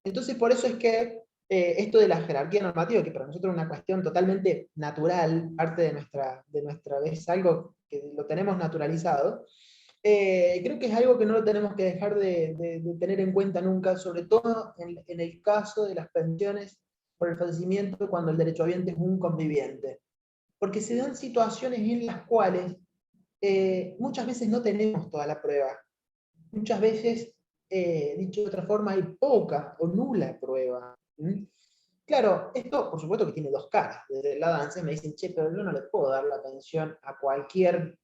Entonces, por eso es que esto de la jerarquía normativa, que para nosotros es una cuestión totalmente natural, parte de nuestra es algo que lo tenemos naturalizado, creo que es algo que no lo tenemos que dejar de tener en cuenta nunca, sobre todo en el caso de las pensiones por el fallecimiento cuando el derechohabiente es un conviviente. Porque se dan situaciones en las cuales muchas veces no tenemos toda la prueba. Muchas veces, dicho de otra forma, hay poca o nula prueba. ¿Mm? Claro, esto por supuesto que tiene dos caras. Desde el lado de ANSES me dicen, che, pero yo no le puedo dar la pensión a cualquier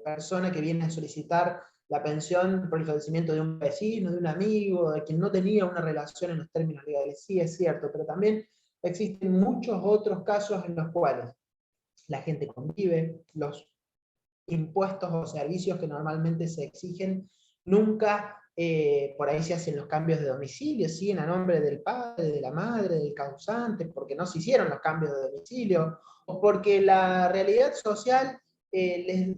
persona que viene a solicitar la pensión por el fallecimiento de un vecino, de un amigo, de quien no tenía una relación en los términos legales. Sí, es cierto, pero también existen muchos otros casos en los cuales la gente convive, los impuestos o servicios que normalmente se exigen nunca por ahí se hacen los cambios de domicilio, siguen a nombre del padre, de la madre, del causante, porque no se hicieron los cambios de domicilio, o porque la realidad social les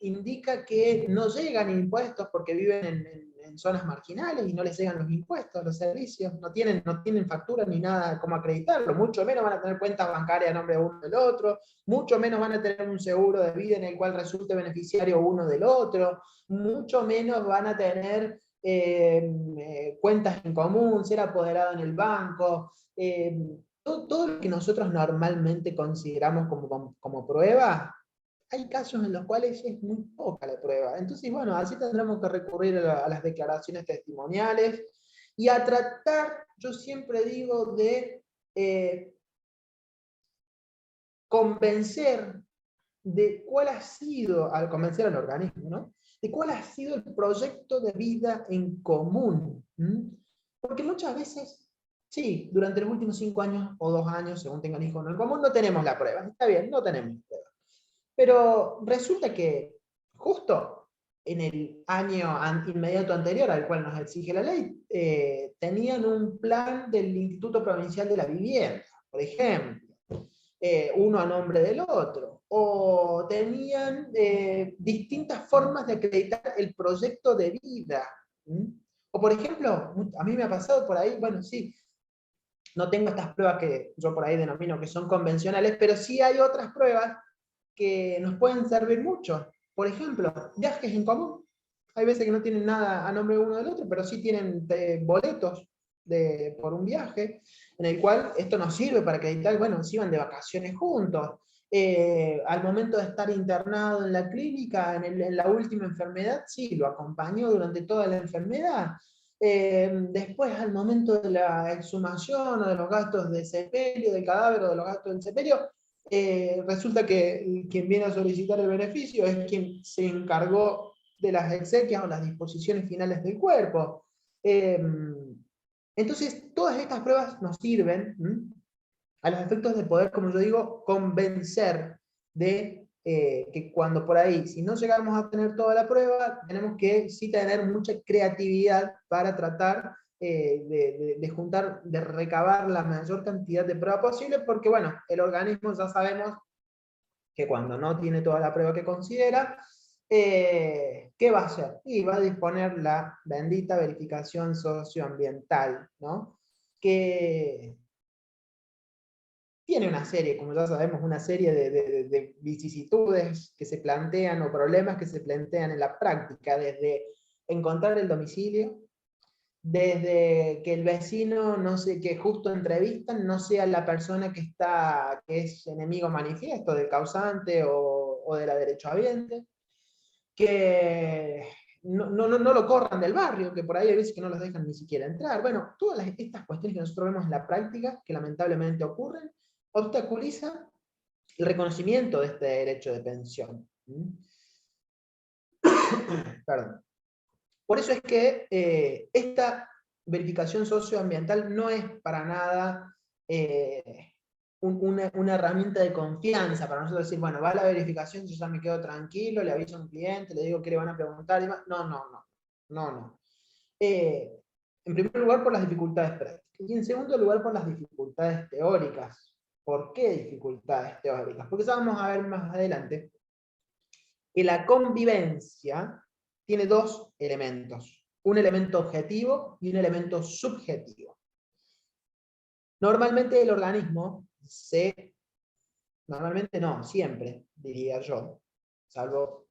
indica que no llegan impuestos porque viven en zonas marginales y no les llegan los impuestos, los servicios, no tienen factura ni nada como acreditarlo, mucho menos van a tener cuentas bancarias a nombre de uno del otro, mucho menos van a tener un seguro de vida en el cual resulte beneficiario uno del otro, mucho menos van a tener cuentas en común, ser apoderado en el banco, todo lo que nosotros normalmente consideramos como prueba, hay casos en los cuales es muy poca la prueba. Entonces, bueno, así tendremos que recurrir a las declaraciones testimoniales y a tratar, yo siempre digo, de convencer de cuál ha sido, al convencer al organismo, ¿no? De cuál ha sido el proyecto de vida en común. ¿Mm? Porque muchas veces, sí, durante los últimos 5 años o 2 años, según tengan hijos en común, no tenemos la prueba. Está bien, no tenemos la prueba. Pero resulta que justo en el año inmediato anterior al cual nos exige la ley, tenían un plan del Instituto Provincial de la Vivienda, por ejemplo, uno a nombre del otro, o tenían distintas formas de acreditar el proyecto de vida. ¿Mm? O por ejemplo, a mí me ha pasado por ahí, bueno, sí, no tengo estas pruebas que yo por ahí denomino que son convencionales, pero sí hay otras pruebas que nos pueden servir mucho. Por ejemplo, viajes en común. Hay veces que no tienen nada a nombre de uno del otro, pero sí tienen boletos por un viaje, en el cual esto nos sirve para acreditar, bueno, si iban de vacaciones juntos. Al momento de estar internado en la clínica, en la última enfermedad, sí, lo acompañó durante toda la enfermedad. Después, al momento de la exhumación o de los gastos de sepelio, del cadáver o de los gastos del sepelio, resulta que quien viene a solicitar el beneficio es quien se encargó de las exequias o las disposiciones finales del cuerpo. Entonces, todas estas pruebas nos sirven a los efectos de poder, como yo digo, convencer de que cuando por ahí, si no llegamos a tener toda la prueba, tenemos que sí tener mucha creatividad para tratar de juntar, de recabar la mayor cantidad de prueba posible, porque bueno, el organismo ya sabemos que cuando no tiene toda la prueba que considera, ¿qué va a hacer? Y va a disponer la bendita verificación socioambiental, ¿no? Que tiene una serie, como ya sabemos, una serie de vicisitudes que se plantean o problemas que se plantean en la práctica, desde encontrar el domicilio, desde que el vecino, no sé, que justo entrevistan, no sea la persona que es enemigo manifiesto del causante o de la derechohabiente, que no lo corran del barrio, que por ahí hay veces que no los dejan ni siquiera entrar. Bueno, todas estas cuestiones que nosotros vemos en la práctica, que lamentablemente ocurren, obstaculiza el reconocimiento de este derecho de pensión. Perdón. Por eso es que esta verificación socioambiental no es para nada una herramienta de confianza para nosotros decir, bueno, va la verificación, yo ya me quedo tranquilo, le aviso a un cliente, le digo que le van a preguntar y demás. No. En primer lugar, por las dificultades prácticas. Y en segundo lugar, por las dificultades teóricas. ¿Por qué dificultades teóricas? Porque ya vamos a ver más adelante que la convivencia tiene dos elementos. Un elemento objetivo y un elemento subjetivo. Normalmente el organismo normalmente no, siempre, diría yo, salvo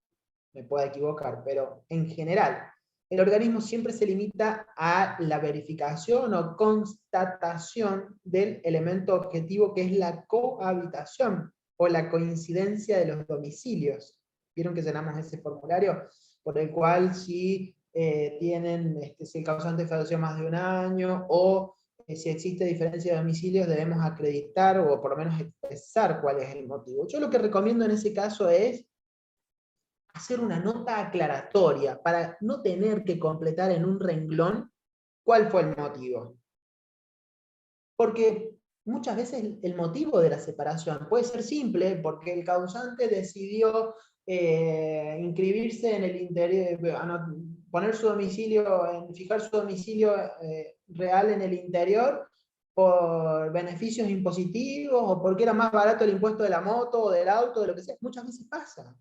me pueda equivocar, pero en general, el organismo siempre se limita a la verificación o constatación del elemento objetivo, que es la cohabitación o la coincidencia de los domicilios. ¿Vieron que llenamos ese formulario? Por el cual si si el causante falleció más de un año, o si existe diferencia de domicilios, debemos acreditar o por lo menos expresar cuál es el motivo. Yo lo que recomiendo en ese caso es hacer una nota aclaratoria para no tener que completar en un renglón cuál fue el motivo. Porque muchas veces el motivo de la separación puede ser simple, porque el causante decidió inscribirse en el interior, poner su domicilio, fijar su domicilio real en el interior por beneficios impositivos, o porque era más barato el impuesto de la moto o del auto, de lo que sea. Muchas veces pasa.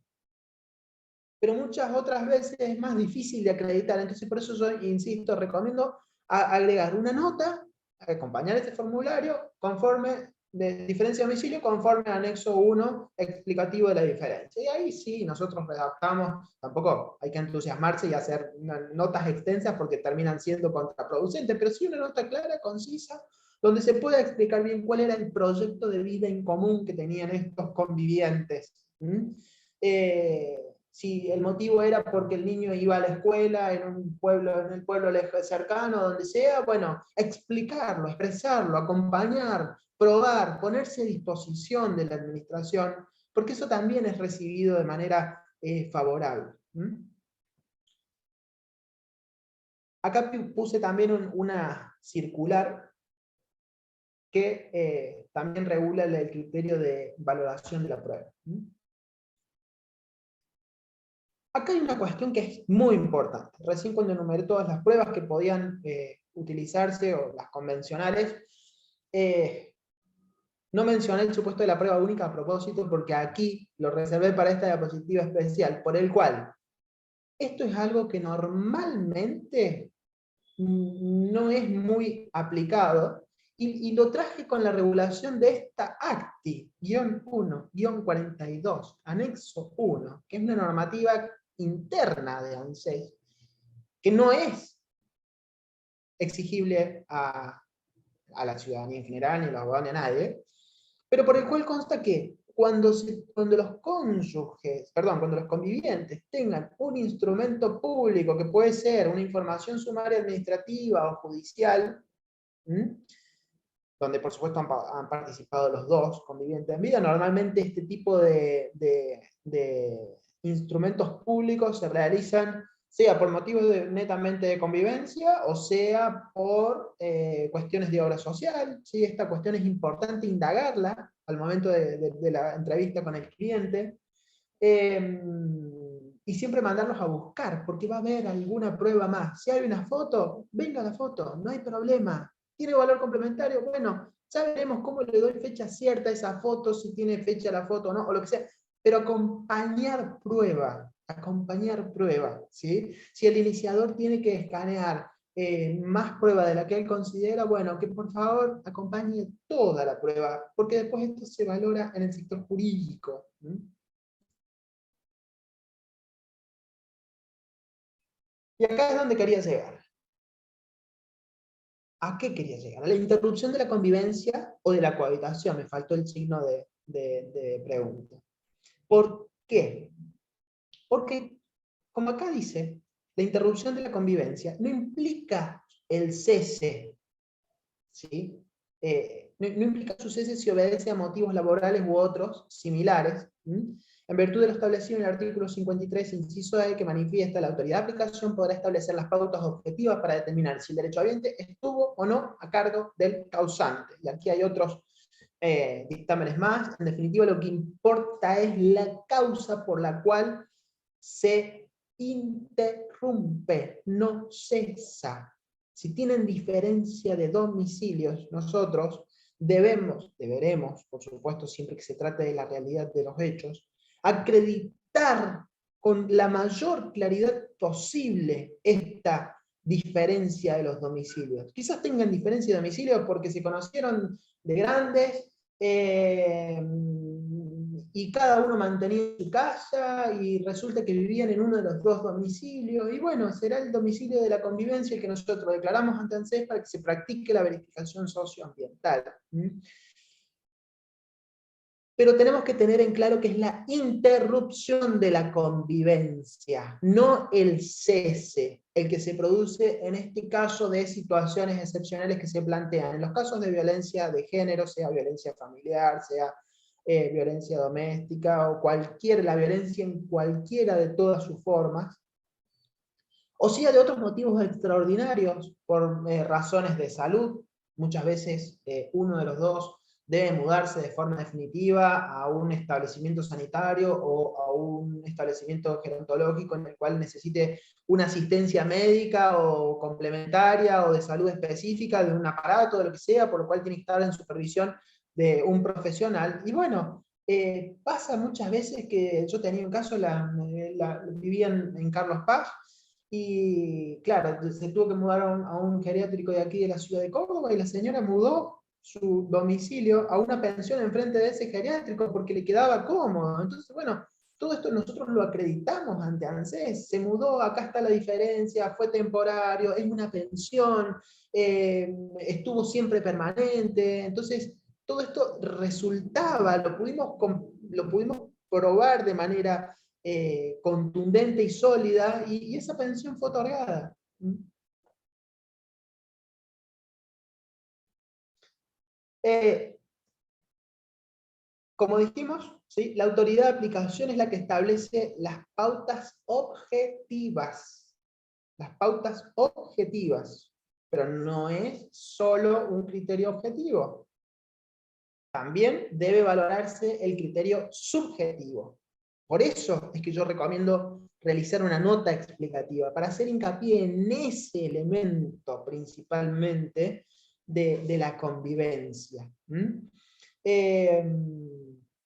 Pero muchas otras veces es más difícil de acreditar. Entonces, por eso yo, insisto, recomiendo agregar una nota, acompañar este formulario, conforme, de diferencia de domicilio, conforme al anexo 1 explicativo de la diferencia. Y ahí sí, nosotros redactamos, tampoco hay que entusiasmarse y hacer notas extensas porque terminan siendo contraproducentes, pero sí una nota clara, concisa, donde se pueda explicar bien cuál era el proyecto de vida en común que tenían estos convivientes. Si el motivo era porque el niño iba a la escuela en el pueblo cercano, donde sea, bueno, explicarlo, expresarlo, acompañar, probar, ponerse a disposición de la administración, porque eso también es recibido de manera favorable. Acá puse también una circular que también regula el criterio de valoración de la prueba. Acá hay una cuestión que es muy importante. Recién cuando enumeré todas las pruebas que podían utilizarse, o las convencionales, no mencioné el supuesto de la prueba única a propósito, porque aquí lo reservé para esta diapositiva especial, por el cual esto es algo que normalmente no es muy aplicado, y lo traje con la regulación de esta ACTI-1-42, anexo 1, que es una normativa interna de ANSES, que no es exigible a la ciudadanía en general, ni a los abogados, ni a nadie, pero por el cual consta que cuando los convivientes tengan un instrumento público, que puede ser una información sumaria administrativa o judicial, donde por supuesto han participado los dos convivientes en vida, normalmente este tipo de instrumentos públicos se realizan sea por motivos netamente de convivencia, o sea por cuestiones de obra social. ¿Sí? Esta cuestión es importante indagarla al momento de la entrevista con el cliente, y siempre mandarlos a buscar, porque va a haber alguna prueba más. Si hay una foto, venga la foto, no hay problema. ¿Tiene valor complementario? Bueno, ya veremos cómo le doy fecha cierta a esa foto, si tiene fecha la foto o no, o lo que sea. Pero acompañar prueba, ¿sí? Si el iniciador tiene que escanear más prueba de la que él considera, bueno, que por favor acompañe toda la prueba, porque después esto se valora en el sector jurídico. Y acá es donde quería llegar. ¿A qué quería llegar? A la interrupción de la convivencia o de la cohabitación. Me faltó el signo de pregunta. ¿Por qué? Porque, como acá dice, la interrupción de la convivencia no implica el cese, ¿sí? No implica su cese si obedece a motivos laborales u otros similares, en virtud de lo establecido en el artículo 53, inciso E, que manifiesta la autoridad de aplicación podrá establecer las pautas objetivas para determinar si el derechohabiente estuvo o no a cargo del causante. Y aquí hay otros dictámenes más. En definitiva, lo que importa es la causa por la cual se interrumpe, no cesa. si tienen diferencia de domicilios, nosotros deberemos, por supuesto, siempre que se trate de la realidad de los hechos, acreditar con la mayor claridad posible esta diferencia de los domicilios. Quizás tengan diferencia de domicilios porque se conocieron de grandes, y cada uno mantenía su casa, y resulta que vivían en uno de los dos domicilios, y bueno, será el domicilio de la convivencia el que nosotros declaramos ante ANSES para que se practique la verificación socioambiental. Pero tenemos que tener en claro que es la interrupción de la convivencia, no el cese, el que se produce en este caso de situaciones excepcionales que se plantean. En los casos de violencia de género, sea violencia familiar, sea violencia doméstica, o la violencia en cualquiera de todas sus formas, o sea de otros motivos extraordinarios, por razones de salud. Muchas veces uno de los dos debe mudarse de forma definitiva a un establecimiento sanitario o a un establecimiento gerontológico en el cual necesite una asistencia médica o complementaria o de salud específica, de un aparato, de lo que sea, por lo cual tiene que estar en supervisión de un profesional. Y bueno, pasa muchas veces que yo tenía un caso, vivía en Carlos Paz, y claro, se tuvo que mudar a un geriátrico de aquí de la ciudad de Córdoba, y la señora mudó su domicilio a una pensión enfrente de ese geriátrico porque le quedaba cómodo. Entonces, bueno, todo esto nosotros lo acreditamos ante ANSES. Se mudó, acá está la diferencia, fue temporario, es una pensión, estuvo siempre permanente. Entonces, todo esto resultaba, lo pudimos probar de manera contundente y sólida, y esa pensión fue otorgada. Como dijimos, ¿sí? La autoridad de aplicación es la que establece las pautas objetivas. Las pautas objetivas. Pero no es solo un criterio objetivo. También debe valorarse el criterio subjetivo. Por eso es que yo recomiendo realizar una nota explicativa, para hacer hincapié en ese elemento principalmente de la convivencia.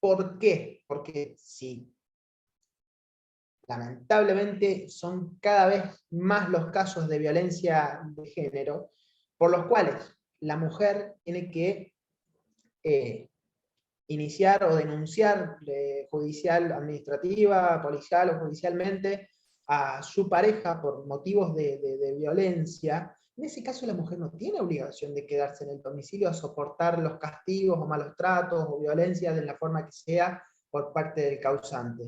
¿Por qué? Porque sí, lamentablemente son cada vez más los casos de violencia de género, por los cuales la mujer tiene que iniciar o denunciar judicial, administrativa, policial o judicialmente a su pareja por motivos de violencia. En ese caso la mujer no tiene obligación de quedarse en el domicilio a soportar los castigos o malos tratos o violencia de la forma que sea por parte del causante.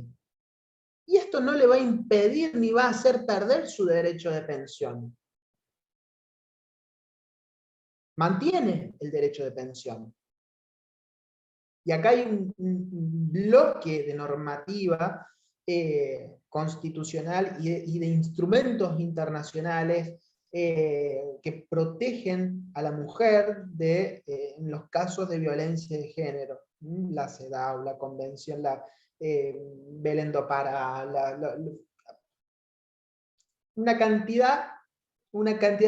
Y esto no le va a impedir ni va a hacer perder su derecho de pensión. Mantiene el derecho de pensión. Y acá hay un bloque de normativa constitucional y de instrumentos internacionales que protegen a la mujer en los casos de violencia de género. La CEDAW, la Convención, la Belén do Pará,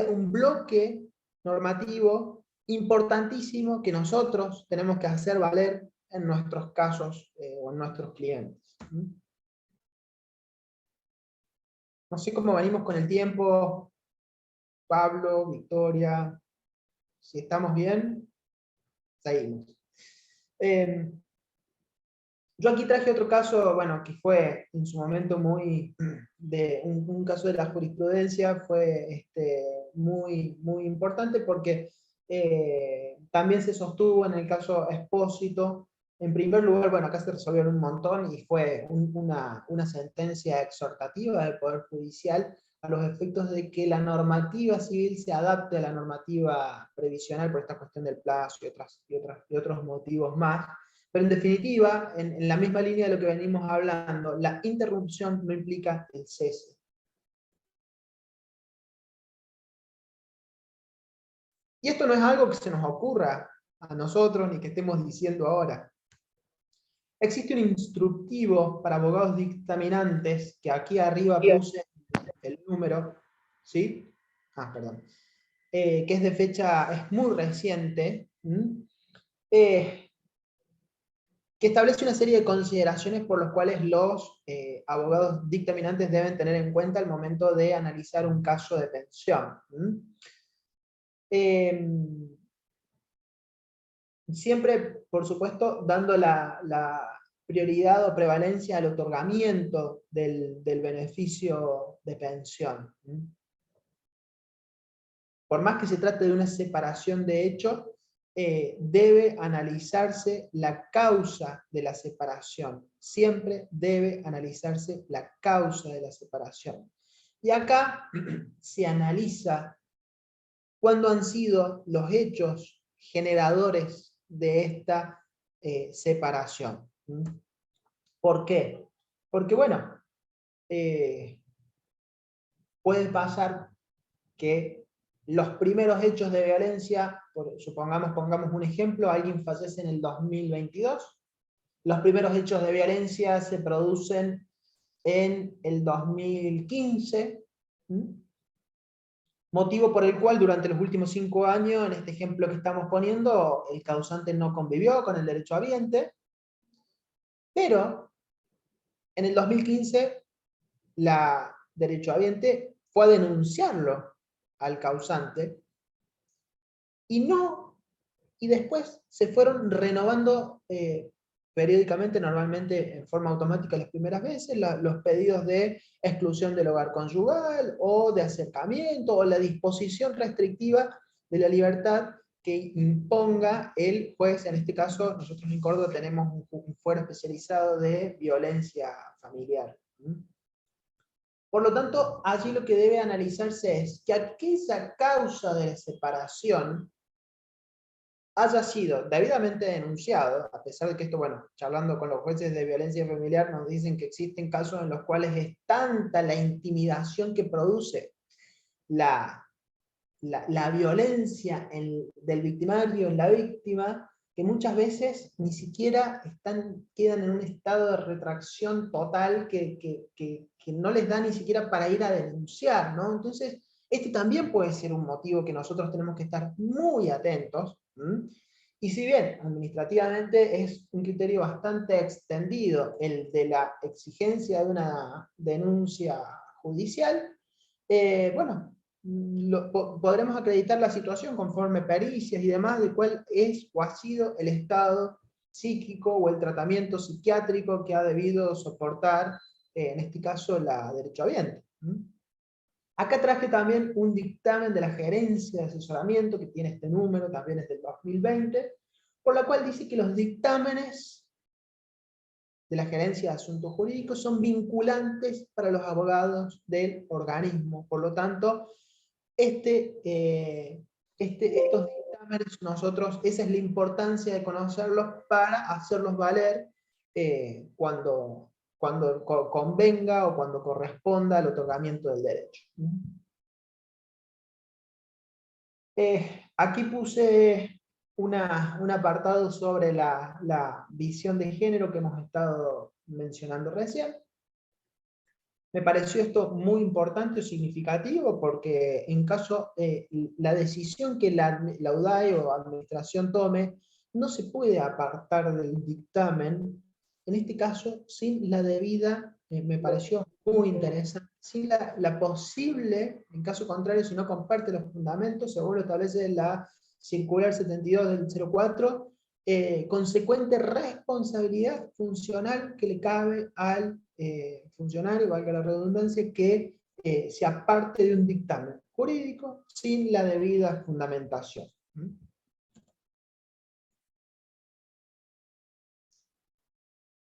un bloque normativo importantísimo que nosotros tenemos que hacer valer en nuestros casos o en nuestros clientes. No sé cómo venimos con el tiempo, Pablo, Victoria, si estamos bien, seguimos. Yo aquí traje otro caso, bueno, que fue en su momento muy, un caso de la jurisprudencia, fue muy, muy importante porque también se sostuvo en el caso Expósito. En primer lugar, bueno, acá se resolvieron un montón y fue una sentencia exhortativa del Poder Judicial a los efectos de que la normativa civil se adapte a la normativa previsional por esta cuestión del plazo y otros motivos más. Pero en definitiva, en la misma línea de lo que venimos hablando, la interrupción no implica el cese. Y esto no es algo que se nos ocurra a nosotros ni que estemos diciendo ahora. Existe un instructivo para abogados dictaminantes, que aquí arriba puse el número, ¿sí? Perdón. que es de fecha, es muy reciente, que establece una serie de consideraciones por las cuales los abogados dictaminantes deben tener en cuenta al momento de analizar un caso de pensión. Siempre, por supuesto, dando la prioridad o prevalencia al otorgamiento del beneficio de pensión. Por más que se trate de una separación de hechos, debe analizarse la causa de la separación. Siempre debe analizarse la causa de la separación. Y acá se analiza cuándo han sido los hechos generadores de esta separación. ¿Por qué? Porque, bueno, puede pasar que los primeros hechos de violencia, pongamos un ejemplo, alguien fallece en el 2022, los primeros hechos de violencia se producen en el 2015, motivo por el cual durante los últimos 5 años, en este ejemplo que estamos poniendo, el causante no convivió con el derechohabiente, pero en el 2015 la derechohabiente fue a denunciarlo al causante y después se fueron renovando periódicamente, normalmente en forma automática las primeras veces, los pedidos de exclusión del hogar conyugal o de acercamiento o la disposición restrictiva de la libertad que imponga el juez. En este caso, nosotros en Córdoba tenemos un fuero especializado de violencia familiar. Por lo tanto, allí lo que debe analizarse es que aquella causa de separación haya sido debidamente denunciado, a pesar de que esto, bueno, charlando con los jueces de violencia familiar nos dicen que existen casos en los cuales es tanta la intimidación que produce la violencia del victimario en la víctima, que muchas veces ni siquiera quedan en un estado de retracción total que no les da ni siquiera para ir a denunciar, ¿no? Entonces, este también puede ser un motivo que nosotros tenemos que estar muy atentos. Y si bien administrativamente es un criterio bastante extendido el de la exigencia de una denuncia judicial, bueno, podremos acreditar la situación conforme pericias y demás de cuál es o ha sido el estado psíquico o el tratamiento psiquiátrico que ha debido soportar, en este caso, la derechohabiente. Acá traje también un dictamen de la Gerencia de Asesoramiento, que tiene este número, también es del 2020, por la cual dice que los dictámenes de la Gerencia de Asuntos Jurídicos son vinculantes para los abogados del organismo. Por lo tanto, estos dictámenes esa es la importancia de conocerlos para hacerlos valer cuando convenga o cuando corresponda al otorgamiento del derecho. Aquí puse un apartado sobre la visión de género que hemos estado mencionando recién. Me pareció esto muy importante o significativo porque en caso, la decisión que la UDAE o administración tome no se puede apartar del dictamen, en este caso sin la debida, me pareció muy interesante, sin la posible, en caso contrario, si no comparte los fundamentos, según lo establece la circular 72 del 04, consecuente responsabilidad funcional que le cabe al funcionario, valga la redundancia, que se aparte de un dictamen jurídico sin la debida fundamentación.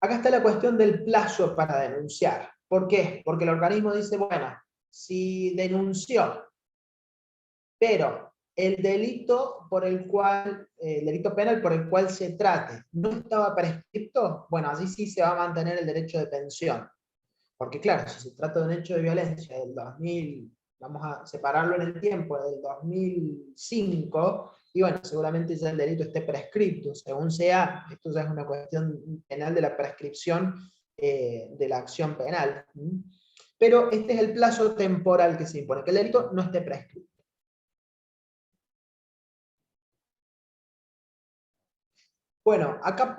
Acá está la cuestión del plazo para denunciar. ¿Por qué? Porque el organismo dice, bueno, si denunció, pero el delito el delito penal por el cual se trate no estaba prescripto, bueno, así sí se va a mantener el derecho de pensión. Porque claro, si se trata de un hecho de violencia del 2000, vamos a separarlo en el tiempo, del 2005, y bueno, seguramente ya el delito esté prescripto, según sea, esto ya es una cuestión penal de la prescripción de la acción penal. Pero este es el plazo temporal que se impone, que el delito no esté prescripto. Bueno, acá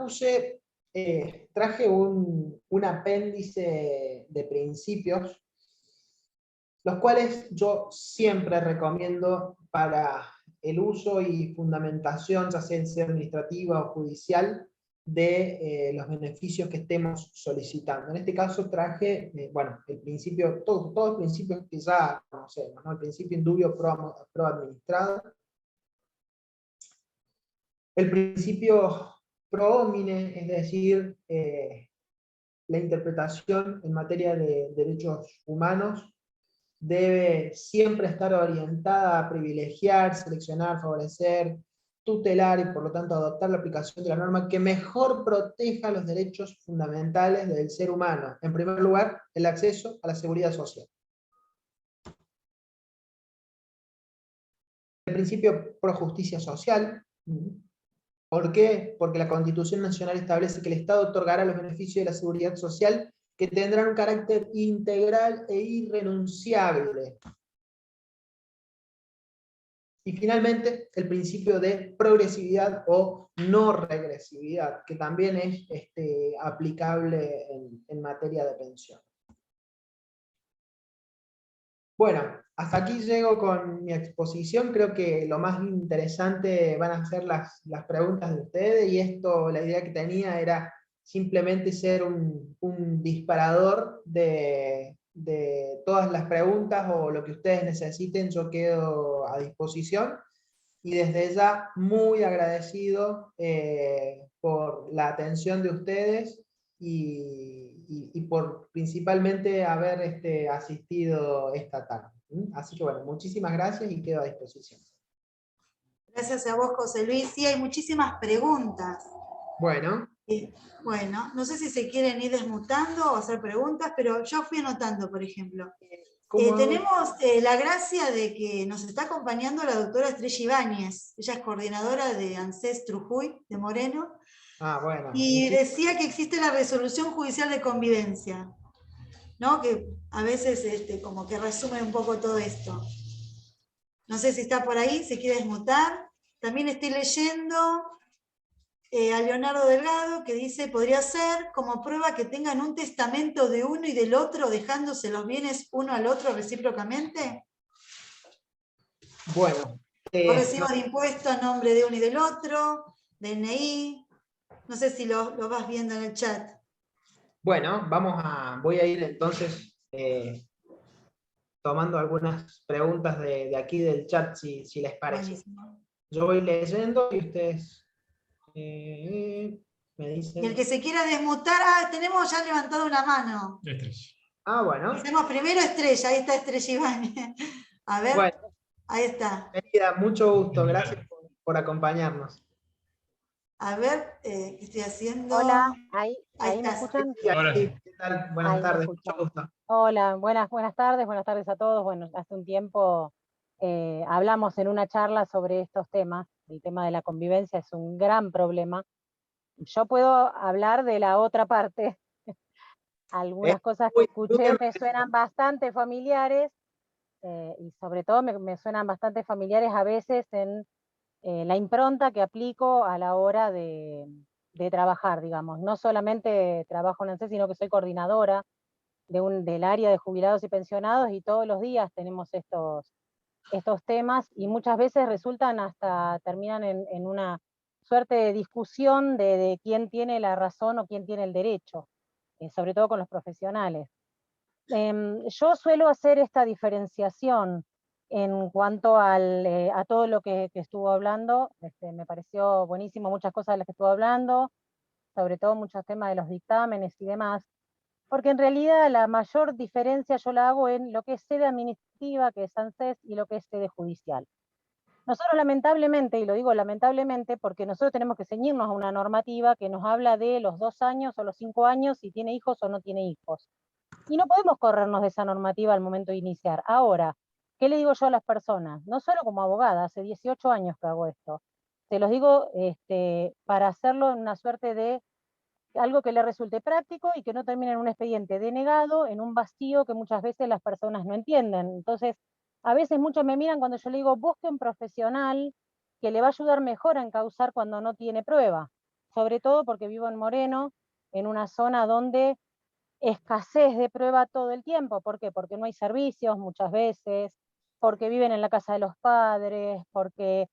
traje un apéndice de principios, los cuales yo siempre recomiendo para el uso y fundamentación, ya sea administrativa o judicial, de los beneficios que estemos solicitando. En este caso traje, bueno, el principio, todos los principios que ya conocemos, ¿no? El principio indubio pro administrado, el principio pro homine, es decir, la interpretación en materia de derechos humanos debe siempre estar orientada a privilegiar, seleccionar, favorecer, tutelar y por lo tanto adoptar la aplicación de la norma que mejor proteja los derechos fundamentales del ser humano. En primer lugar, el acceso a la seguridad social. El principio pro justicia social. ¿Por qué? Porque la Constitución Nacional establece que el Estado otorgará los beneficios de la seguridad social que tendrán un carácter integral e irrenunciable. Y finalmente, el principio de progresividad o no regresividad, que también es aplicable en materia de pensión. Bueno, hasta aquí llego con mi exposición. Creo que lo más interesante van a ser las preguntas de ustedes, y esto, la idea que tenía era simplemente ser un disparador de todas las preguntas o lo que ustedes necesiten. Yo quedo a disposición, y desde ya muy agradecido por la atención de ustedes y por principalmente haber asistido esta tarde. Así que bueno, muchísimas gracias y quedo a disposición. Gracias a vos, José Luis. Sí, hay muchísimas preguntas. Bueno. Bueno, no sé si se quieren ir desmutando o hacer preguntas, pero yo fui anotando, por ejemplo. Tenemos la gracia de que nos está acompañando la doctora Estrella Ibáñez. Ella es coordinadora de ANSES Trujuy, de Moreno. Ah, bueno. Y decía que existe la resolución judicial de convivencia, ¿no? Que a veces como que resume un poco todo esto. No sé si está por ahí, se quiere desmutar. También estoy leyendo a Leonardo Delgado, que dice: podría ser como prueba que tengan un testamento de uno y del otro, dejándose los bienes uno al otro recíprocamente. Bueno. O recibo de impuesto a nombre de uno y del otro, DNI. No sé si lo vas viendo en el chat. Bueno, voy a ir entonces tomando algunas preguntas de aquí del chat, si les parece. Buenísimo. Yo voy leyendo y ustedes me dicen. Y el que se quiera desmutar, tenemos ya levantado una mano. Estrella. Ah, bueno. Hacemos primero Estrella, ahí está Estrella Ibáñez. A ver, bueno, ahí está. Querida, mucho gusto, gracias por acompañarnos. A ver, ¿qué estoy haciendo? Hola, ahí está. ¿me escuchan? Ahora sí. ¿Qué tal? Buenas tardes, mucho gusto. Hola, buenas tardes a todos. Bueno, hace un tiempo hablamos en una charla sobre estos temas. El tema de la convivencia es un gran problema. Yo puedo hablar de la otra parte. Algunas cosas que escuché me suenan bastante familiares, y sobre todo me suenan bastante familiares a veces en la impronta que aplico a la hora de trabajar, digamos. No solamente trabajo en ANSES, sino que soy coordinadora del área de jubilados y pensionados, y todos los días tenemos estos temas, y muchas veces terminan en una suerte de discusión de quién tiene la razón o quién tiene el derecho, sobre todo con los profesionales. Yo suelo hacer esta diferenciación en cuanto a todo lo que estuvo hablando. Me pareció buenísimo muchas cosas de las que estuvo hablando, sobre todo muchos temas de los dictámenes y demás, porque en realidad la mayor diferencia yo la hago en lo que es sede administrativa, que es ANSES, y lo que es sede judicial. Nosotros lamentablemente, y lo digo lamentablemente, porque nosotros tenemos que ceñirnos a una normativa que nos habla de los 2 años o los 5 años, si tiene hijos o no tiene hijos. Y no podemos corrernos de esa normativa al momento de iniciar. Ahora, ¿qué le digo yo a las personas? No solo como abogada, hace 18 años que hago esto. Se los digo para hacerlo en una suerte de algo que le resulte práctico y que no termine en un expediente denegado, en un vacío que muchas veces las personas no entienden. Entonces, a veces muchos me miran cuando yo le digo: busque un profesional que le va a ayudar mejor a encauzar cuando no tiene prueba. sobre todo porque vivo en Moreno, en una zona donde escasez de prueba todo el tiempo. ¿Por qué? Porque no hay servicios muchas veces, porque viven en la casa de los padres, porque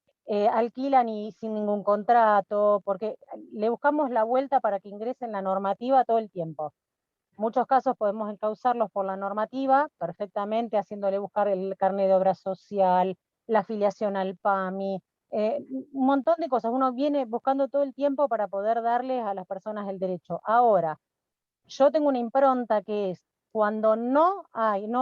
alquilan y sin ningún contrato, porque le buscamos la vuelta para que ingresen la normativa todo el tiempo. Muchos casos podemos encauzarlos por la normativa, perfectamente haciéndole buscar el carnet de obra social, la afiliación al PAMI, un montón de cosas. Uno viene buscando todo el tiempo para poder darles a las personas el derecho. Ahora, yo tengo una impronta que es cuando no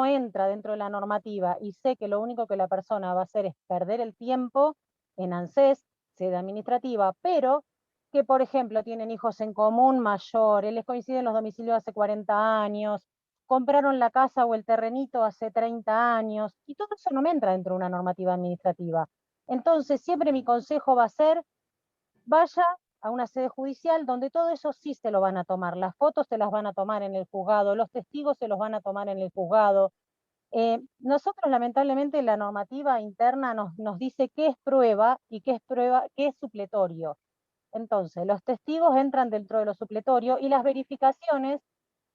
entra dentro de la normativa y sé que lo único que la persona va a hacer es perder el tiempo en ANSES, sede administrativa, pero que, por ejemplo, tienen hijos en común mayores, les coinciden los domicilios hace 40 años, compraron la casa o el terrenito hace 30 años, y todo eso no me entra dentro de una normativa administrativa. Entonces, siempre mi consejo va a ser, vaya a una sede judicial donde todo eso sí se lo van a tomar. Las fotos se las van a tomar en el juzgado, los testigos se los van a tomar en el juzgado. Nosotros, lamentablemente, la normativa interna nos dice qué es prueba y qué es supletorio. Entonces, los testigos entran dentro de lo supletorio y las verificaciones,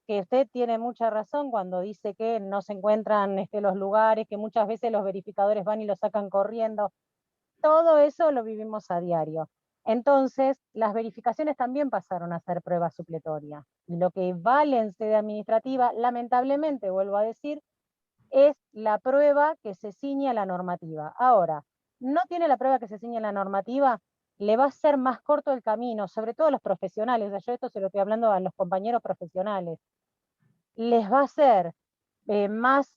que usted tiene mucha razón cuando dice que no se encuentran los lugares, que muchas veces los verificadores van y lo sacan corriendo. Todo eso lo vivimos a diario. Entonces, las verificaciones también pasaron a ser prueba supletoria. Y lo que vale en sede administrativa, lamentablemente, vuelvo a decir, es la prueba que se ciñe a la normativa. Ahora, no tiene la prueba que se ciñe a la normativa, le va a ser más corto el camino, sobre todo a los profesionales. O sea, yo esto se lo estoy hablando a los compañeros profesionales. Les va a ser más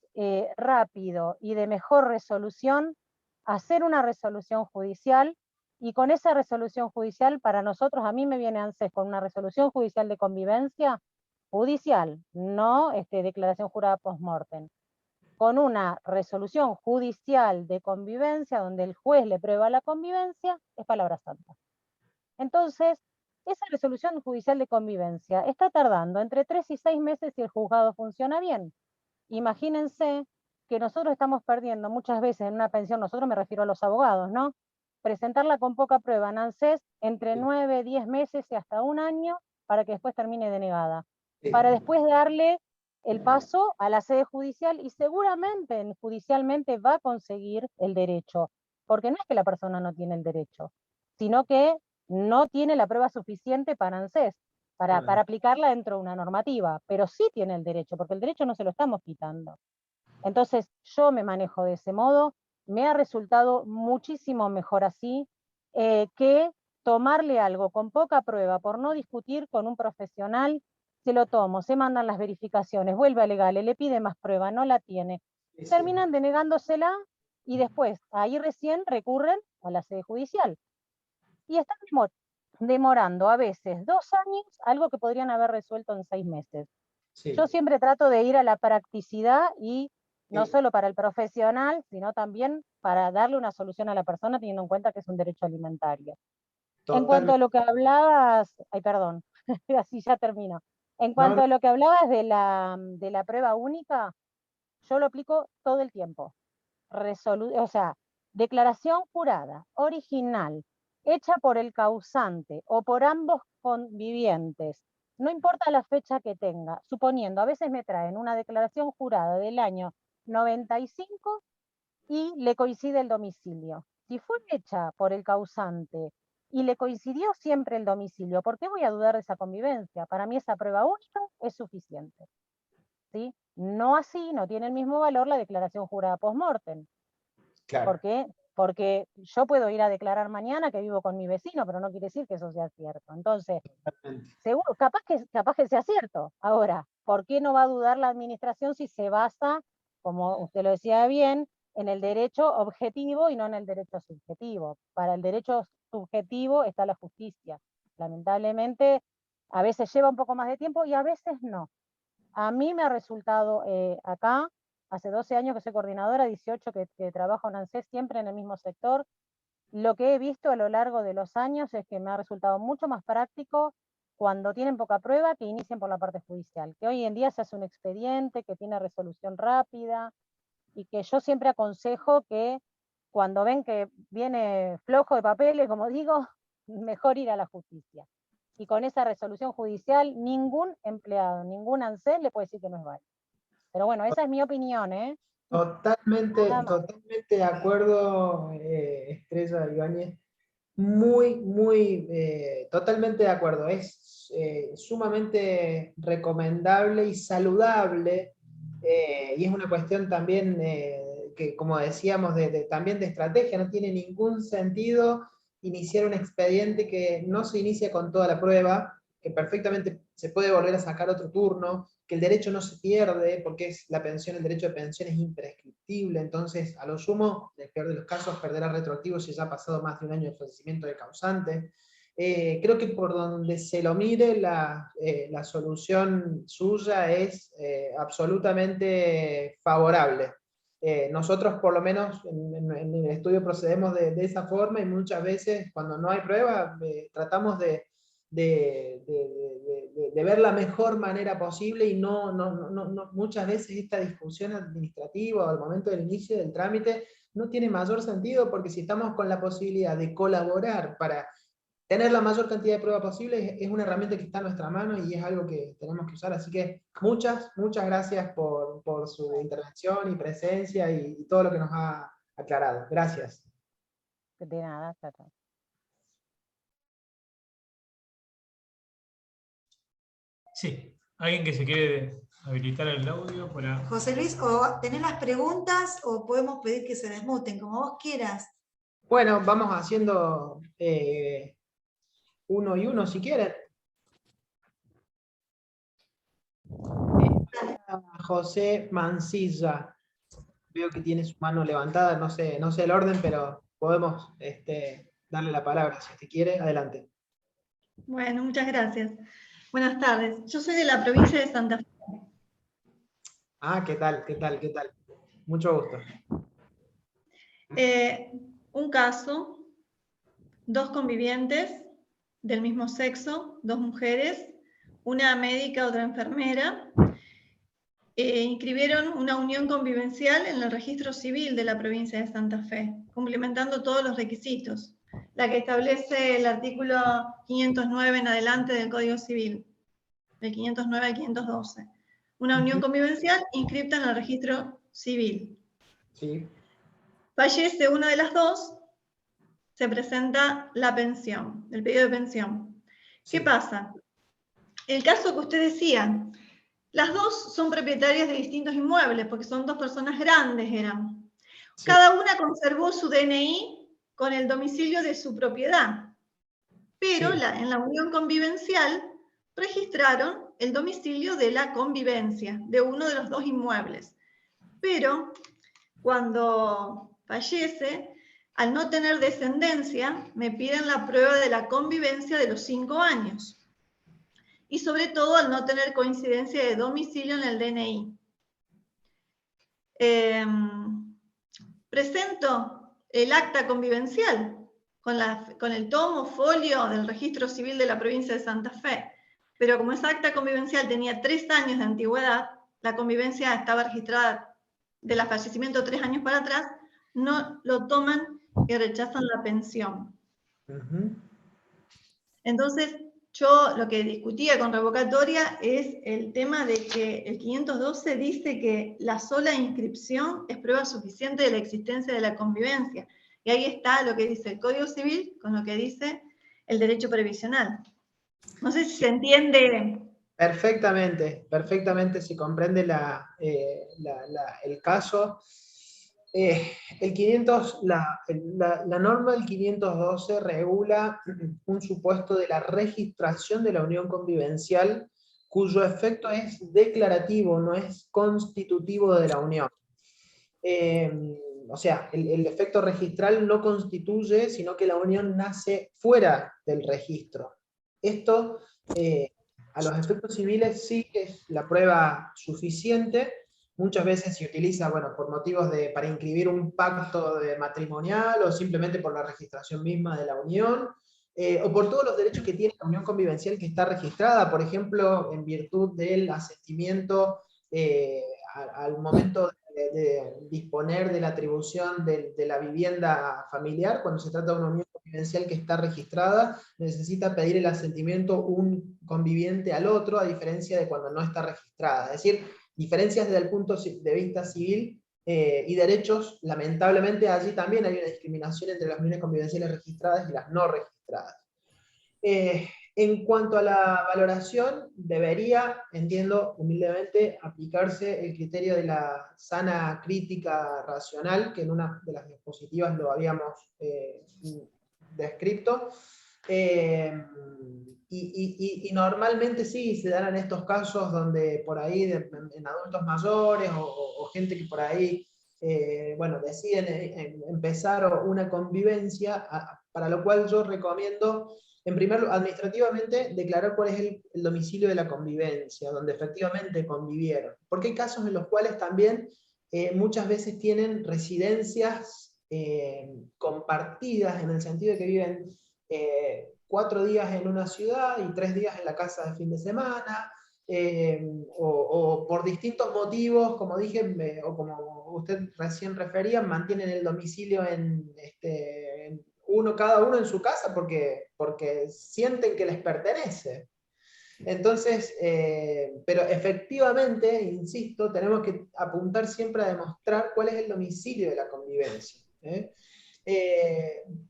rápido y de mejor resolución hacer una resolución judicial, y con esa resolución judicial, para nosotros, a mí me viene ANSES con una resolución judicial de convivencia, judicial, no declaración jurada post-mortem, con una resolución judicial de convivencia donde el juez le prueba la convivencia, es palabra santa. Entonces, esa resolución judicial de convivencia está tardando entre 3 y 6 meses si el juzgado funciona bien. Imagínense que nosotros estamos perdiendo muchas veces en una pensión, nosotros me refiero a los abogados, ¿no? Presentarla con poca prueba en ANSES entre 9, 10 meses y hasta un año para que después termine denegada. Para después darle el paso a la sede judicial y seguramente judicialmente va a conseguir el derecho. Porque no es que la persona no tiene el derecho, sino que no tiene la prueba suficiente para ANSES, para aplicarla dentro de una normativa, pero sí tiene el derecho, porque el derecho no se lo estamos quitando. Entonces, yo me manejo de ese modo, me ha resultado muchísimo mejor así que tomarle algo con poca prueba por no discutir con un profesional. Se lo tomo, se mandan las verificaciones, vuelve a legales, le pide más prueba, no la tiene. Terminan denegándosela y después, ahí recién recurren a la sede judicial. Y están demorando a veces 2 años, algo que podrían haber resuelto en 6 meses. Sí. Yo siempre trato de ir a la practicidad y no solo para el profesional, sino también para darle una solución a la persona teniendo en cuenta que es un derecho alimentario. En cuanto a lo que hablabas, perdón, así ya termino. En cuanto a lo que hablabas de la prueba única, yo lo aplico todo el tiempo. O sea, declaración jurada, original, hecha por el causante o por ambos convivientes, no importa la fecha que tenga, suponiendo, a veces me traen una declaración jurada del año 95 y le coincide el domicilio. Si fue hecha por el causante y le coincidió siempre el domicilio, ¿por qué voy a dudar de esa convivencia? Para mí esa prueba única es suficiente. ¿Sí? No así, no tiene el mismo valor la declaración jurada post-mortem. Claro. ¿Por qué? Porque yo puedo ir a declarar mañana que vivo con mi vecino, pero no quiere decir que eso sea cierto. Entonces, seguro, capaz que sea cierto. Ahora, ¿por qué no va a dudar la administración si se basa, como usted lo decía bien, en el derecho objetivo y no en el derecho subjetivo? Para el derecho subjetivo está la justicia. Lamentablemente, a veces lleva un poco más de tiempo y a veces no. A mí me ha resultado acá, hace 12 años que soy coordinadora, 18 que trabajo en ANSES, siempre en el mismo sector. Lo que he visto a lo largo de los años es que me ha resultado mucho más práctico cuando tienen poca prueba que inicien por la parte judicial, que hoy en día se hace un expediente que tiene resolución rápida y que yo siempre aconsejo que cuando ven que viene flojo de papeles, como digo, mejor ir a la justicia. y con esa resolución judicial ningún empleado, ningún ANSES le puede decir que no es válido. Pero bueno, esa es mi opinión, ¿eh? Totalmente, Nada más. totalmente de acuerdo, Estrella Ibáñez. Totalmente de acuerdo. Es sumamente recomendable y saludable, y es una cuestión también que, como decíamos, también de estrategia. No tiene ningún sentido iniciar un expediente que no se inicia con toda la prueba, que perfectamente se puede volver a sacar otro turno, que el derecho no se pierde, porque es la pensión, el derecho de pensión es imprescriptible. Entonces, a lo sumo, en el peor de los casos, perderá retroactivo si ya ha pasado más de un año de fallecimiento del causante. Creo que por donde se lo mire, la solución suya es absolutamente favorable. Nosotros, por lo menos, en el estudio procedemos de esa forma, y muchas veces, cuando no hay prueba, tratamos de ver la mejor manera posible, y muchas veces esta discusión administrativa al momento del inicio del trámite no tiene mayor sentido, porque si estamos con la posibilidad de colaborar para tener la mayor cantidad de pruebas posible, es una herramienta que está a nuestra mano y es algo que tenemos que usar. Así que muchas gracias por su intervención y presencia y todo lo que nos ha aclarado. Gracias. De nada, chao, chao. Sí, ¿alguien que se quiere habilitar el audio para...? José Luis, o tenés las preguntas o podemos pedir que se desmuten, como vos quieras. Bueno, vamos haciendo uno y uno si quieren. José Mancilla, veo que tiene su mano levantada, no sé el orden, pero podemos darle la palabra si usted quiere. Adelante. Bueno, muchas gracias. Buenas tardes. Yo soy de la provincia de Santa Fe. Ah, ¿qué tal? Mucho gusto. Un caso, 2 convivientes del mismo sexo, 2 mujeres, una médica, otra enfermera, inscribieron una unión convivencial en el registro civil de la provincia de Santa Fe, cumplimentando todos los requisitos, la que establece el artículo 509 en adelante del Código Civil, del 509 al 512. Una unión convivencial inscripta en el registro civil. Sí. Fallece una de las dos, se presenta la pensión, el pedido de pensión. Sí. ¿Qué pasa? El caso que usted decía, las dos son propietarias de distintos inmuebles, porque son 2 personas grandes eran. Sí. Cada una conservó su DNI con el domicilio de su propiedad, pero Sí. en la unión convivencial registraron el domicilio de la convivencia, de uno de los 2 inmuebles. Pero cuando fallece, al no tener descendencia, me piden la prueba de la convivencia de los 5 años. Y sobre todo al no tener coincidencia de domicilio en el DNI. Presento el acta convivencial con el tomo folio del registro civil de la provincia de Santa Fe, pero como esa acta convivencial tenía 3 años de antigüedad, la convivencia estaba registrada del fallecimiento 3 años para atrás, no lo toman y rechazan la pensión. Entonces, yo lo que discutía con revocatoria es el tema de que el 512 dice que la sola inscripción es prueba suficiente de la existencia de la convivencia. Y ahí está lo que dice el Código Civil con lo que dice el derecho previsional. No sé si se entiende. Perfectamente se comprende el caso. La norma del 512 regula un supuesto de la registración de la unión convivencial cuyo efecto es declarativo, no es constitutivo de la unión. O sea, el efecto registral no constituye, sino que la unión nace fuera del registro. Esto, a los efectos civiles, sí es la prueba suficiente. Muchas veces se utiliza, bueno, por motivos para inscribir un pacto matrimonial, o simplemente por la registración misma de la unión, o por todos los derechos que tiene la unión convivencial que está registrada, por ejemplo, en virtud del asentimiento al momento de disponer de la atribución de la vivienda familiar, cuando se trata de una unión convivencial, convivencial que está registrada necesita pedir el asentimiento un conviviente al otro, a diferencia de cuando no está registrada. Es decir, diferencias desde el punto de vista civil y derechos, lamentablemente allí también hay una discriminación entre las uniones convivenciales registradas y las no registradas. En cuanto a la valoración, debería, entiendo humildemente, aplicarse el criterio de la sana crítica racional, que en una de las diapositivas lo habíamos descrito. Y normalmente sí, se dan en estos casos donde por ahí, en adultos mayores o gente que por ahí, bueno, deciden empezar una convivencia, para lo cual yo recomiendo, en primer lugar, administrativamente, declarar cuál es el domicilio de la convivencia, donde efectivamente convivieron. Porque hay casos en los cuales también muchas veces tienen residencias compartidas, en el sentido de que viven 4 días en una ciudad y 3 días en la casa de fin de semana, o por distintos motivos, como dije, o como usted recién refería, mantienen el domicilio en cada uno en su casa porque sienten que les pertenece. Entonces, pero efectivamente, insisto, tenemos que apuntar siempre a demostrar cuál es el domicilio de la convivencia.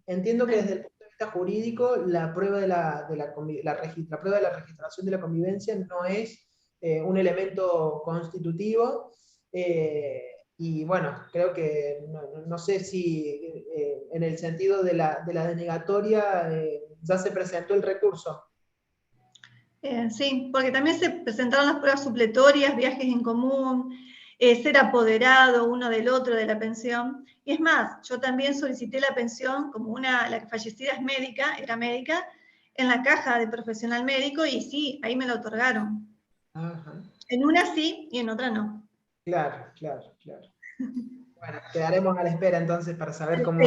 Entiendo que desde el punto de vista jurídico, la prueba de la prueba de la registración de la convivencia no es un elemento constitutivo, y bueno, creo que no sé si en el sentido de la denegatoria ya se presentó el recurso. Sí, porque también se presentaron las pruebas supletorias, viajes en común, ser apoderado uno del otro de la pensión. Y es más, yo también solicité la pensión, como la que fallecida es médica, era médica, en la caja de profesional médico, y sí, ahí me lo otorgaron. Ajá. En una sí y en otra no. Claro. Bueno, quedaremos a la espera entonces para saber cómo.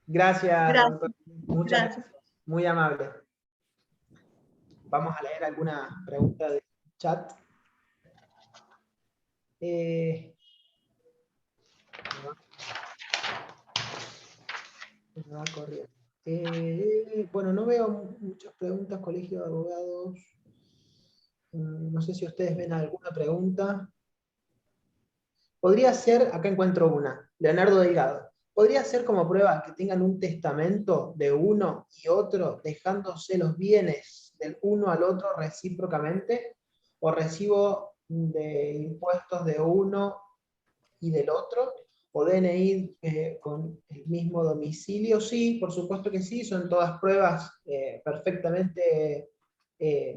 Gracias. Muchas gracias. Muy amable. Vamos a leer alguna pregunta del chat. Bueno, no veo muchas preguntas, Colegio de Abogados. No sé si ustedes ven alguna pregunta. Podría ser, acá encuentro una, Leonardo Delgado. ¿Podría ser como prueba que tengan un testamento de uno y otro, dejándose los bienes del uno al otro recíprocamente? ¿O recibo de impuestos de uno y del otro? ¿O DNI con el mismo domicilio? Sí, por supuesto que sí, son todas pruebas perfectamente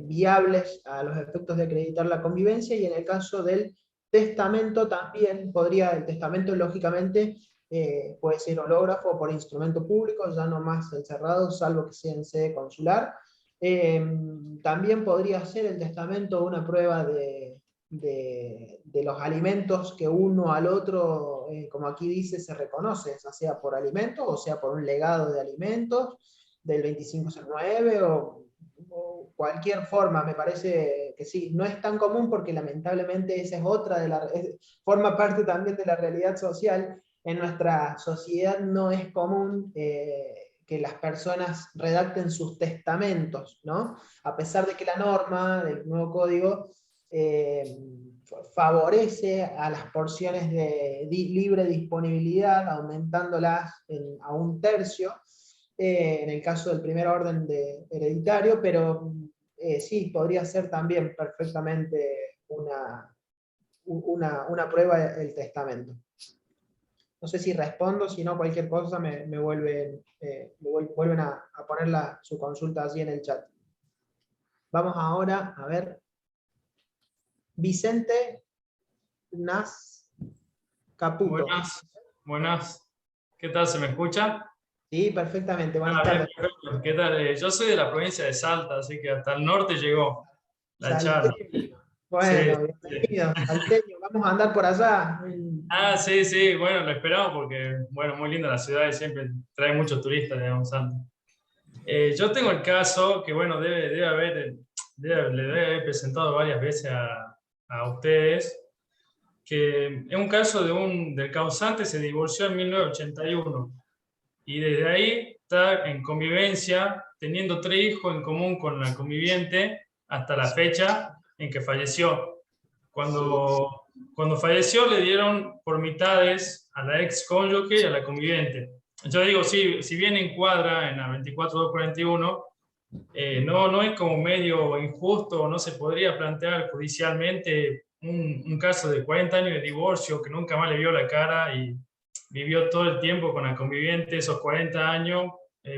viables a los efectos de acreditar la convivencia, y en el caso del testamento también el testamento lógicamente puede ser hológrafo o por instrumento público, ya no más encerrado, salvo que sea en sede consular. También podría ser el testamento una prueba de los alimentos que uno al otro, como aquí dice, se reconoce, ya sea por alimentos o sea por un legado de alimentos del 2509 o cualquier forma. Me parece que sí, no es tan común porque lamentablemente esa es otra forma parte también de la realidad social. En nuestra sociedad no es común que las personas redacten sus testamentos, ¿no? A pesar de que la norma del nuevo código favorece a las porciones de libre disponibilidad, aumentándolas a 1/3, en el caso del primer orden hereditario, pero sí, podría ser también perfectamente una prueba el testamento. No sé si respondo, si no cualquier cosa me vuelven a poner su consulta allí en el chat. Vamos ahora a ver. Vicente Nas Caputo. Buenas. ¿Qué tal? ¿Se me escucha? Sí, perfectamente. Buenas tardes. Perfecto. ¿Qué tal? Yo soy de la provincia de Salta, así que hasta el norte llegó la charla. Bueno, sí, bienvenido. Salteño, vamos a andar por allá. Sí, bueno, lo esperamos porque, bueno, muy linda la ciudad y siempre trae muchos turistas, digamos, Salta. Yo tengo el caso que, bueno, le debe haber presentado varias veces a ustedes, que es un caso del causante se divorció en 1981. y desde ahí está en convivencia, teniendo 3 hijos en común con la conviviente hasta la fecha en que falleció. Cuando falleció le dieron por mitades a la ex cónyuge y a la conviviente. Yo digo, sí, si bien encuadra en la 24241, no es como medio injusto, no se podría plantear judicialmente un caso de 40 años de divorcio que nunca más le vio la cara y vivió todo el tiempo con la conviviente esos 40 años,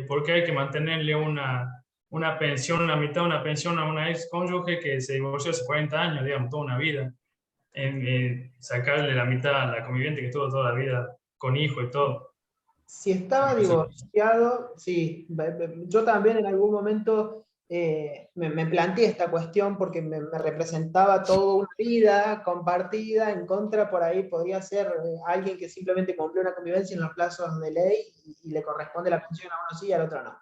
porque hay que mantenerle una pensión, una mitad de una pensión a una ex cónyuge que se divorció hace 40 años, digamos, toda una vida. Sacarle la mitad a la conviviente que estuvo toda la vida con hijo y todo. Si estaba divorciado, sí, yo también en algún momento me planteé esta cuestión porque me representaba toda una vida compartida, en contra por ahí podría ser alguien que simplemente cumplió una convivencia en los plazos de ley y le corresponde la pensión a uno sí y al otro no.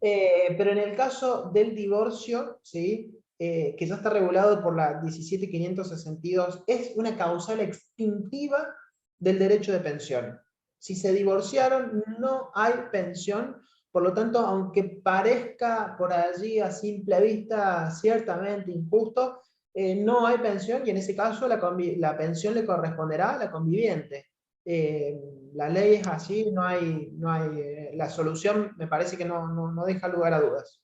Pero en el caso del divorcio, ¿sí? Que ya está regulado por la 17.562, es una causal extintiva del derecho de pensión. Si se divorciaron, no hay pensión, por lo tanto, aunque parezca por allí a simple vista ciertamente injusto, no hay pensión y en ese caso la pensión le corresponderá a la conviviente. La ley es así, la solución me parece que no deja lugar a dudas.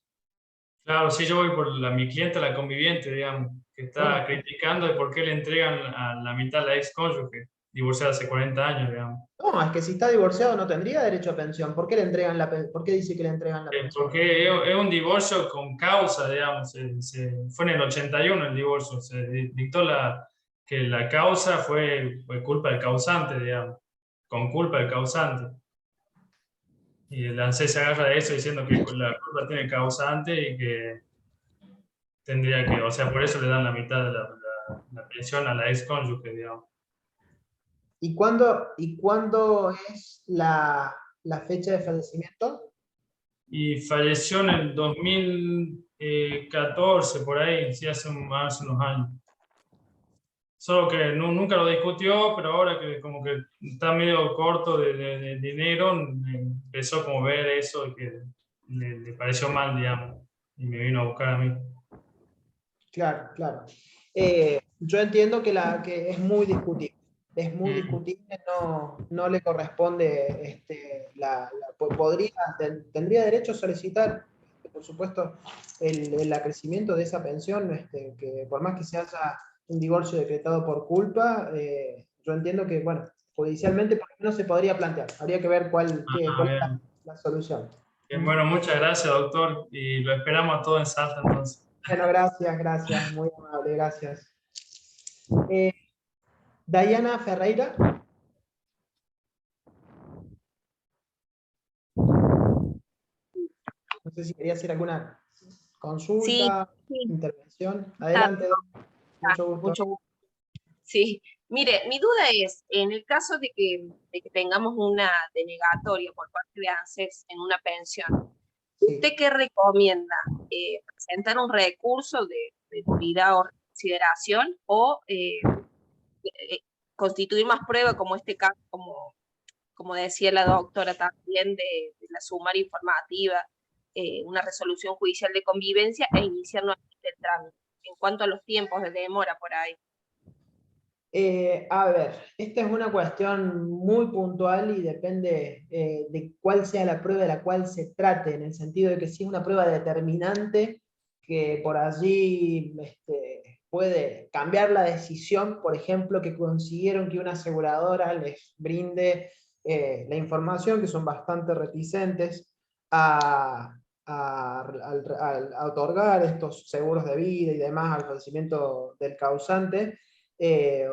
Claro, sí, yo voy por mi cliente, la conviviente, digamos, que está criticando de por qué le entregan a la mitad a la ex cónyuge, divorciada hace 40 años, digamos. No, es que si está divorciado no tendría derecho a pensión. ¿Por qué le entregan ¿Por qué dice que le entregan la pensión? Porque es un divorcio con causa, digamos. Fue en el 81 el divorcio. Se dictó que la causa fue culpa del causante, digamos. Con culpa del causante. Y el ANSES se agarra de eso diciendo que la culpa tiene el causante y que tendría que, o sea, por eso le dan la mitad de la pensión a la ex cónyuge, digamos. ¿Y cuándo es la fecha de fallecimiento? Y falleció en el 2014, por ahí, sí, hace unos años. Solo que nunca lo discutió, pero ahora que como que está medio corto de dinero, empezó como ver eso y que le pareció mal, digamos, y me vino a buscar a mí. Claro, claro. Yo entiendo que es muy discutible. Es muy discutible, no le corresponde, tendría derecho a solicitar, por supuesto, el acrecimiento de esa pensión, que por más que se haya un divorcio decretado por culpa, yo entiendo que, bueno, judicialmente por lo menos se podría plantear. Habría que ver cuál es la solución. Bien, bueno, muchas gracias, doctor, y lo esperamos a todos en Salta entonces. Bueno, gracias, muy amable, gracias. Dayana Ferreira. No sé si quería hacer alguna consulta, sí. intervención. Adelante, mucho gusto. Mucho gusto. Sí, mire, mi duda es, en el caso de que tengamos una denegatoria por parte de ANSES en una pensión, ¿usted qué recomienda? ¿Presentar un recurso de nulidad o reconsideración o constituir más pruebas como este caso, como decía la doctora también, de la sumaria informativa, una resolución judicial de convivencia e iniciar nuevamente el trámite? En cuanto a los tiempos de demora por ahí. A ver, esta es una cuestión muy puntual y depende de cuál sea la prueba de la cual se trate, en el sentido de que si es una prueba determinante que por allí puede cambiar la decisión, por ejemplo, que consiguieron que una aseguradora les brinde la información, que son bastante reticentes a otorgar estos seguros de vida y demás al fallecimiento del causante.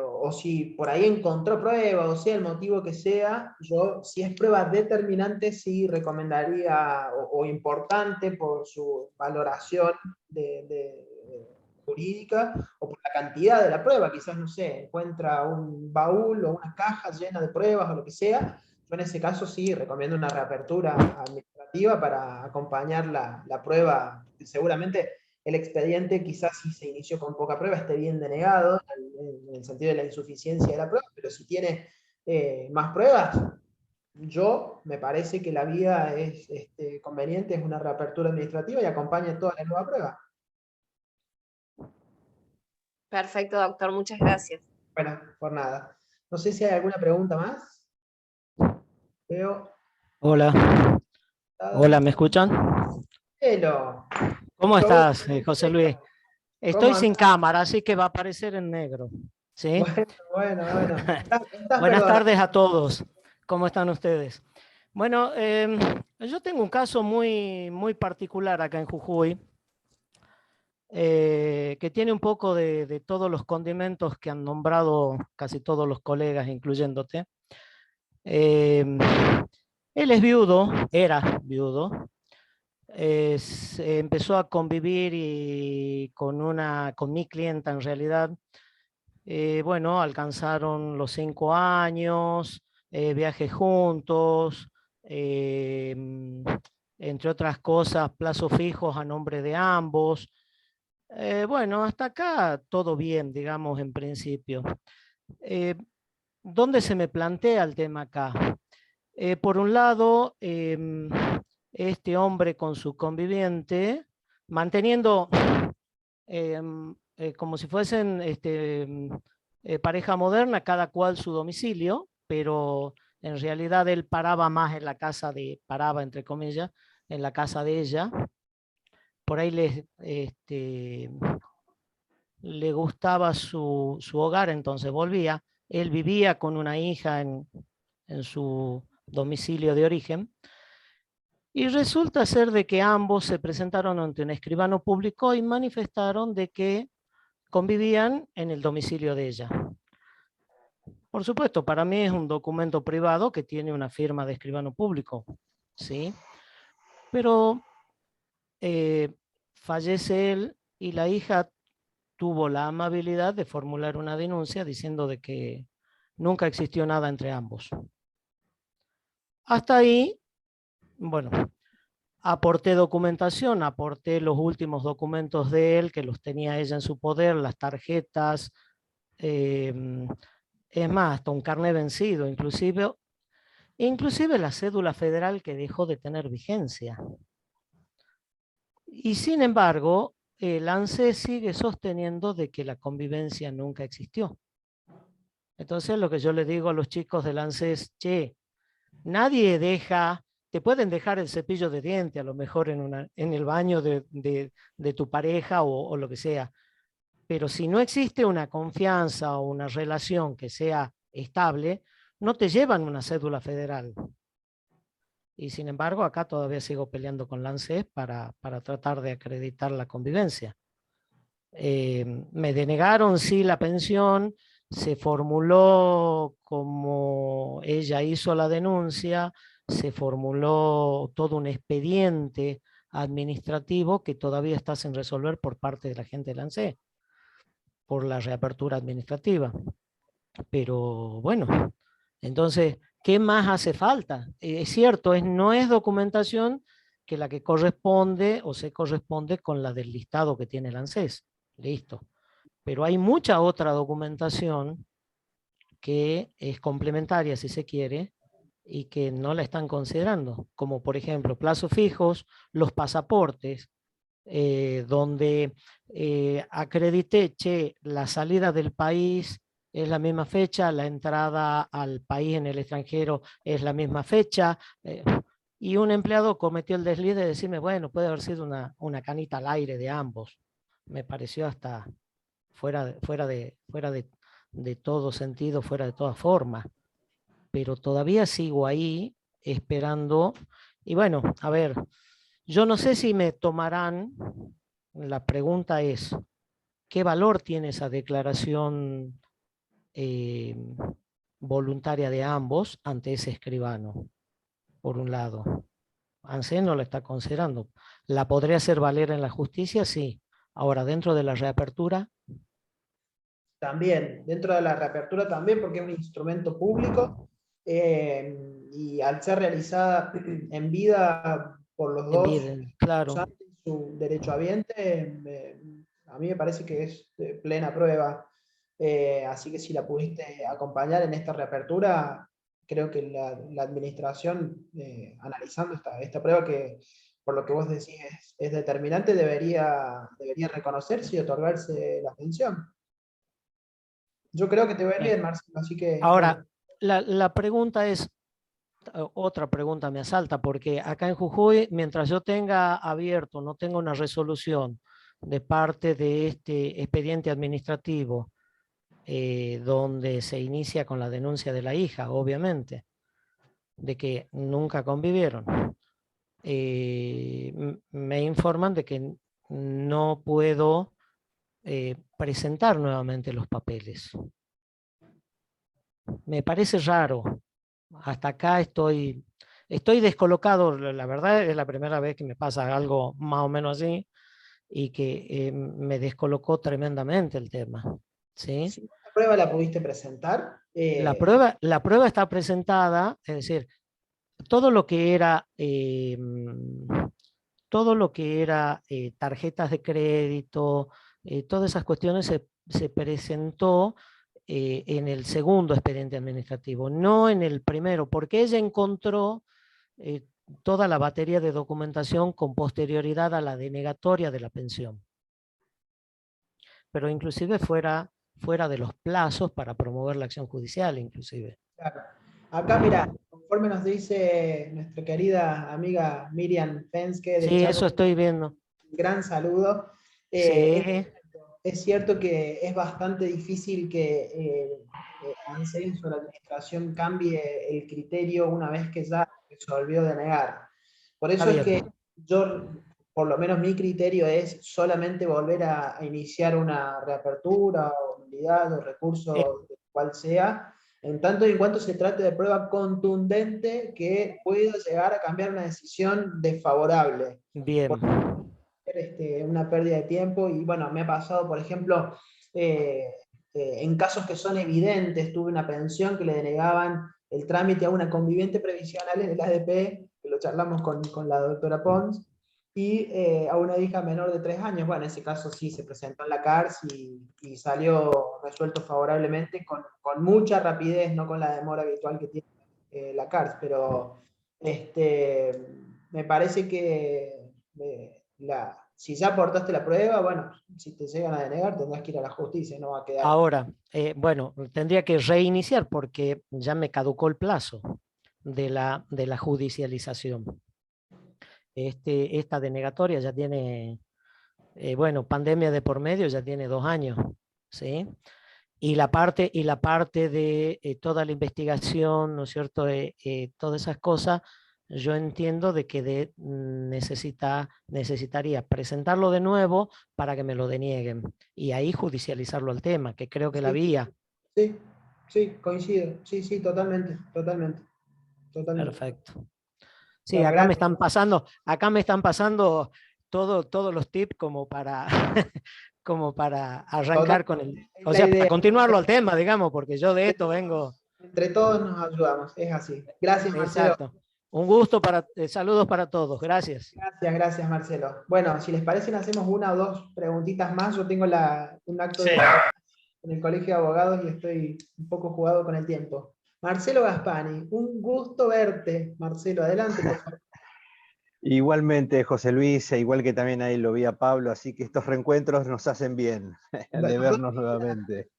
O si por ahí encontró prueba, o sea el motivo que sea, yo, si es prueba determinante, sí recomendaría, o importante por su valoración jurídica, o por la cantidad de la prueba, quizás, no sé, encuentra un baúl o una caja llena de pruebas o lo que sea, yo en ese caso sí recomiendo una reapertura administrativa para acompañar la prueba. Seguramente el expediente, quizás si se inició con poca prueba, esté bien denegado, en el sentido de la insuficiencia de la prueba, pero si tiene más pruebas, me parece que la vía es conveniente, es una reapertura administrativa y acompaña toda la nueva prueba. Perfecto, doctor, muchas gracias. Bueno, por nada. No sé si hay alguna pregunta más. Veo. Hola, hola, ¿me escuchan? Hello. ¿Cómo estás, José Luis? Estoy sin andás? cámara, así que va a aparecer en negro. ¿Sí? Bueno. Estás Buenas perdonado. tardes a todos. ¿Cómo están ustedes? Bueno, yo tengo un caso muy particular acá en Jujuy, que tiene un poco de todos los condimentos que han nombrado casi todos los colegas, incluyéndote. Él es viudo, era viudo. Empezó a convivir con mi clienta en realidad. Bueno, alcanzaron los 5 años, viajes juntos, entre otras cosas, plazos fijos a nombre de ambos. Bueno, hasta acá todo bien, digamos, en principio. ¿Dónde se me plantea el tema acá? Por un lado, este hombre con su conviviente, manteniendo como si fuesen pareja moderna, cada cual su domicilio, pero en realidad él paraba más en la casa paraba entre comillas, en la casa de ella. Por ahí le gustaba su hogar, entonces volvía. Él vivía con una hija en su domicilio de origen. Y resulta ser de que ambos se presentaron ante un escribano público y manifestaron de que convivían en el domicilio de ella. Por supuesto, para mí es un documento privado que tiene una firma de escribano público, ¿sí? Pero fallece él y la hija tuvo la amabilidad de formular una denuncia diciendo de que nunca existió nada entre ambos. Hasta ahí, bueno, aporté documentación, aporté los últimos documentos de él, que los tenía ella en su poder, las tarjetas, es más, hasta un carnet vencido, inclusive la cédula federal que dejó de tener vigencia. Y sin embargo, el ANSES sigue sosteniendo de que la convivencia nunca existió. Entonces lo que yo le digo a los chicos del ANSES, che, nadie deja, te pueden dejar el cepillo de diente a lo mejor en el baño de tu pareja o lo que sea, pero si no existe una confianza o una relación que sea estable, no te llevan una cédula federal. Y sin embargo, acá todavía sigo peleando con la ANSES para tratar de acreditar la convivencia. Me denegaron, sí, la pensión, se formuló como ella hizo la denuncia, se formuló todo un expediente administrativo que todavía está sin resolver por parte de la gente de la ANSES, por la reapertura administrativa. Pero bueno, entonces, ¿qué más hace falta? Es cierto, no es documentación que la que corresponde o se corresponde con la del listado que tiene el ANSES. Listo. Pero hay mucha otra documentación que es complementaria, si se quiere, y que no la están considerando, como por ejemplo plazos fijos, los pasaportes, donde acredité, che, la salida del país es la misma fecha, la entrada al país en el extranjero es la misma fecha, y un empleado cometió el desliz de decirme, bueno, puede haber sido una canita al aire de ambos. Me pareció hasta fuera de todo sentido, fuera de toda forma. Pero todavía sigo ahí esperando. Y bueno, a ver, yo no sé si me tomarán, la pregunta es, ¿qué valor tiene esa declaración voluntaria de ambos ante ese escribano? Por un lado, ANSES no la está considerando. ¿La podría hacer valer en la justicia? Sí. Ahora, dentro de la reapertura. También, dentro de la reapertura también, porque es un instrumento público y al ser realizada en vida por los dos, claro. su derechohabiente, a mí me parece que es de plena prueba. Así que si la pudiste acompañar en esta reapertura, creo que la administración, analizando esta prueba que, por lo que vos decís, es determinante, debería reconocerse y otorgarse la pensión. Yo creo que te va a ir bien, Marcelo, así que... Ahora, la pregunta es, otra pregunta me asalta, porque acá en Jujuy, mientras yo tenga abierto, no tenga una resolución de parte de este expediente administrativo, donde se inicia con la denuncia de la hija, obviamente, de que nunca convivieron. Me informan de que no puedo presentar nuevamente los papeles. Me parece raro. Hasta acá estoy descolocado. La verdad es la primera vez que me pasa algo más o menos así y que me descolocó tremendamente el tema. ¿Sí? ¿Sí? ¿La prueba la pudiste presentar? La prueba está presentada, es decir, todo lo que era tarjetas de crédito, todas esas cuestiones se presentó en el segundo expediente administrativo, no en el primero, porque ella encontró toda la batería de documentación con posterioridad a la denegatoria de la pensión. Pero inclusive fuera de los plazos para promover la acción judicial, inclusive. Claro. Acá, mira, conforme nos dice nuestra querida amiga Miriam Penske, sí, eso estoy viendo. Un gran saludo. Sí. Es cierto que es bastante difícil que ANSES o la administración cambie el criterio una vez que ya resolvió denegar. Por eso es que yo, por lo menos mi criterio es solamente volver a iniciar una reapertura o nulidad o recurso de cual sea, en tanto y en cuanto se trate de prueba contundente que pueda llegar a cambiar una decisión desfavorable. Bien. Una pérdida de tiempo, y bueno, me ha pasado, por ejemplo, en casos que son evidentes, tuve una pensión que le denegaban el trámite a una conviviente previsional en el ADP, que lo charlamos con la doctora Pons, y a una hija menor de 3 años. Bueno, en ese caso sí se presentó en la CARS y salió resuelto favorablemente con mucha rapidez, no con la demora habitual que tiene la CARS, pero me parece que si ya aportaste la prueba, bueno, si te llegan a denegar tendrás que ir a la justicia, no va a quedar. Ahora, bueno, tendría que reiniciar porque ya me caducó el plazo de la judicialización. Esta denegatoria ya tiene, bueno, pandemia de por medio, ya tiene 2 años, ¿sí? Y la parte de toda la investigación, ¿no es cierto? Todas esas cosas, yo entiendo de que necesitaría presentarlo de nuevo para que me lo denieguen y ahí judicializarlo al tema, que creo que la vía. Sí, coincido. Sí, totalmente. Perfecto. Sí, bueno, acá me están pasando todos los tips como para como para arrancar con o sea, para continuarlo al tema, digamos, porque yo de esto vengo. Entre todos nos ayudamos, es así. Gracias, Marcelo. Exacto. Un gusto, saludos para todos, gracias. Gracias, Marcelo. Bueno, si les parece, hacemos 1 o 2 preguntitas más. Yo tengo un acto en el Colegio de Abogados y estoy un poco jugado con el tiempo. Marcelo Gaspani, un gusto verte. Marcelo, adelante, por favor. Igualmente, José Luis, igual que también ahí lo vi a Pablo, así que estos reencuentros nos hacen bien de vernos nuevamente.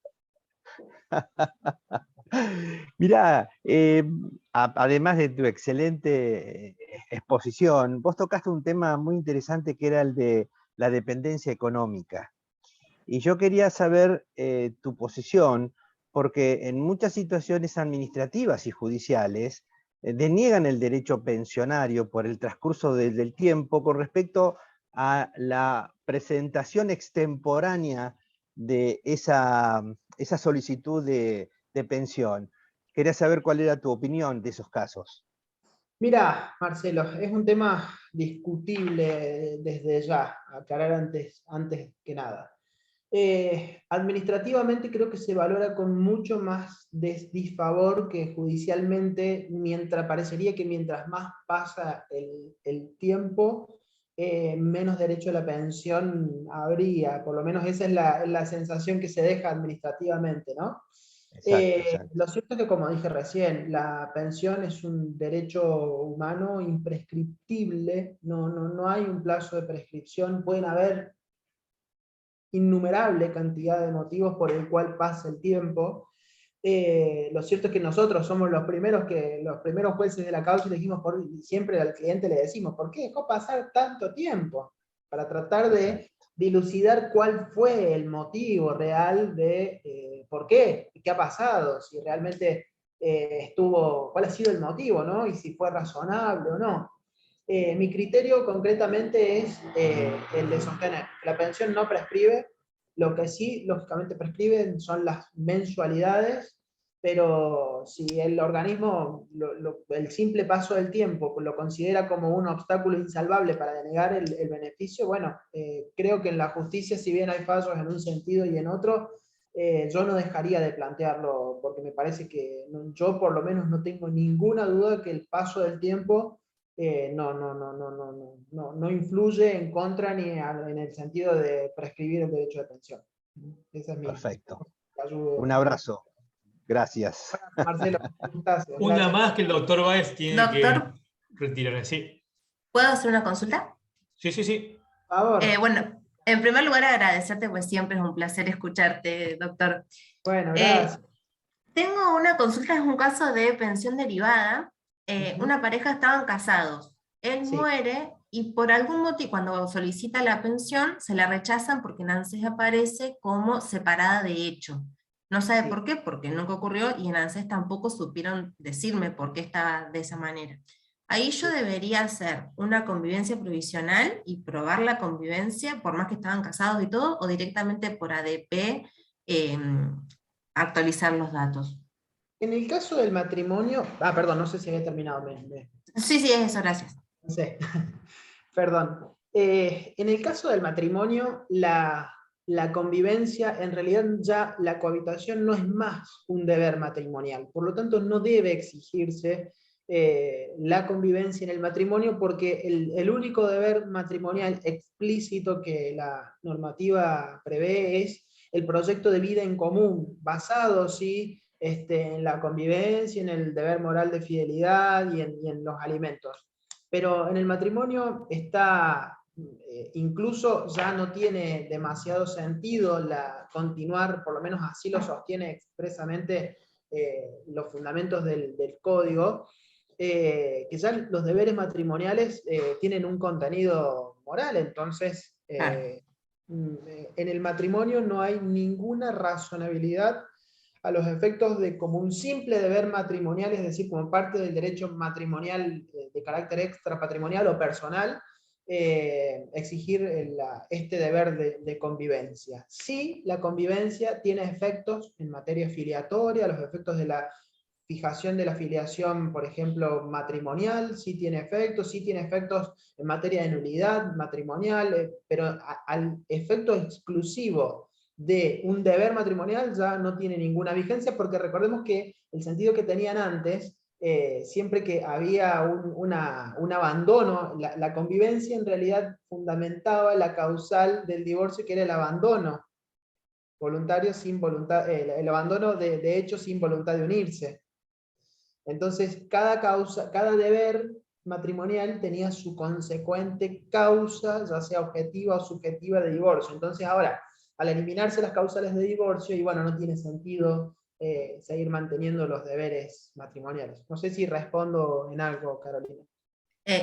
Mirá, además de tu excelente exposición, vos tocaste un tema muy interesante que era el de la dependencia económica. Y yo quería saber tu posición, porque en muchas situaciones administrativas y judiciales deniegan el derecho pensionario por el transcurso del tiempo con respecto a la presentación extemporánea de esa solicitud de pensión. Quería saber cuál era tu opinión de esos casos. Mira, Marcelo, es un tema discutible desde ya, aclarar antes que nada. Administrativamente creo que se valora con mucho más disfavor que judicialmente, parecería que mientras más pasa el tiempo, menos derecho a la pensión habría, por lo menos esa es la sensación que se deja administrativamente, ¿no? Exacto. Lo cierto es que, como dije recién, la pensión es un derecho humano imprescriptible, no hay un plazo de prescripción, pueden haber innumerable cantidad de motivos por el cual pasa el tiempo. Lo cierto es que nosotros somos los primeros jueces de la causa y le dijimos siempre al cliente le decimos, ¿por qué dejó pasar tanto tiempo? Para tratar de dilucidar cuál fue el motivo real de por qué ha pasado, si realmente cuál ha sido el motivo, ¿no? Y si fue razonable o no. Mi criterio concretamente es el de sostener que la pensión no prescribe, lo que sí, lógicamente, prescriben son las mensualidades, pero si el organismo, el simple paso del tiempo, lo considera como un obstáculo insalvable para denegar el beneficio, bueno, creo que en la justicia, si bien hay fallos en un sentido y en otro, yo no dejaría de plantearlo, porque me parece que yo por lo menos no tengo ninguna duda que el paso del tiempo no influye en contra ni en el sentido de prescribir el derecho de pensión. Esa es Perfecto. ayuda. Un abrazo. Gracias. Marcelo, gracias. Una más que el doctor Báez tiene Doctor, que retirar. Sí. ¿puedo hacer una consulta? Sí, sí, sí. Por favor. Bueno, en primer lugar agradecerte, pues siempre es un placer escucharte, doctor. Bueno, gracias. Tengo una consulta, es un caso de pensión derivada. Una pareja estaban casados. Él muere y por algún motivo, cuando solicita la pensión, se la rechazan porque en ANSES aparece como separada de hecho. No sabe por qué, porque nunca ocurrió, y en ANSES tampoco supieron decirme por qué estaba de esa manera. Ahí yo debería hacer una convivencia provisional y probar la convivencia, por más que estaban casados y todo, o directamente por ADP actualizar los datos. En el caso del matrimonio, perdón, no sé si había terminado. Sí, es eso, gracias. Sí. Perdón. En el caso del matrimonio, la convivencia, en realidad ya la cohabitación no es más un deber matrimonial, por lo tanto no debe exigirse la convivencia en el matrimonio, porque el único deber matrimonial explícito que la normativa prevé es el proyecto de vida en común, basado en la convivencia, en el deber moral de fidelidad y en los alimentos. Pero en el matrimonio incluso ya no tiene demasiado sentido continuar, por lo menos así lo sostiene expresamente los fundamentos del código, que ya los deberes matrimoniales tienen un contenido moral, entonces en el matrimonio no hay ninguna razonabilidad a los efectos de, como un simple deber matrimonial, es decir, como parte del derecho matrimonial de carácter extrapatrimonial o personal, exigir este deber de convivencia. Sí, la convivencia tiene efectos en materia filiatoria, los efectos de la fijación de la filiación, por ejemplo, matrimonial, sí tiene efectos en materia de nulidad matrimonial, pero al efecto exclusivo de un deber matrimonial ya no tiene ninguna vigencia, porque recordemos que el sentido que tenían antes, siempre que había un abandono, la convivencia en realidad fundamentaba la causal del divorcio, que era el abandono voluntario sin voluntad, el abandono de hecho sin voluntad de unirse. Entonces cada deber matrimonial tenía su consecuente causa, ya sea objetiva o subjetiva, de divorcio. Entonces ahora, al eliminarse las causales de divorcio, y bueno, no tiene sentido seguir manteniendo los deberes matrimoniales. No sé si respondo en algo, Carolina.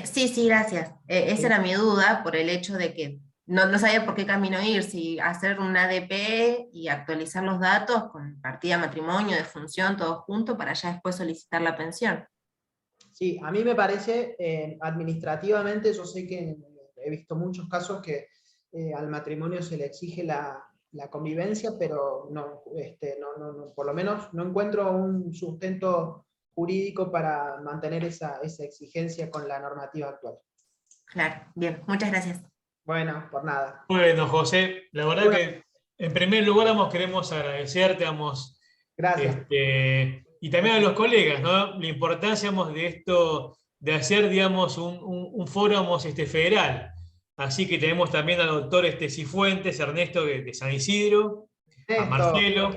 Sí, gracias. Esa era mi duda, por el hecho de que no sabía por qué camino ir, si hacer un ADP y actualizar los datos con partida, matrimonio, defunción, todo junto, para ya después solicitar la pensión. Sí, a mí me parece, administrativamente, yo sé que he visto muchos casos que al matrimonio se le exige la convivencia, pero por lo menos no encuentro un sustento jurídico para mantener esa exigencia con la normativa actual. Claro, bien, muchas gracias. Bueno, por nada. Bueno, José, la verdad que en primer lugar queremos agradecerte, gracias. Y también a los colegas, ¿no? La importancia de esto, de hacer, digamos, un foro federal. Así que tenemos también al doctor Cifuentes, Ernesto de San Isidro, a Marcelo,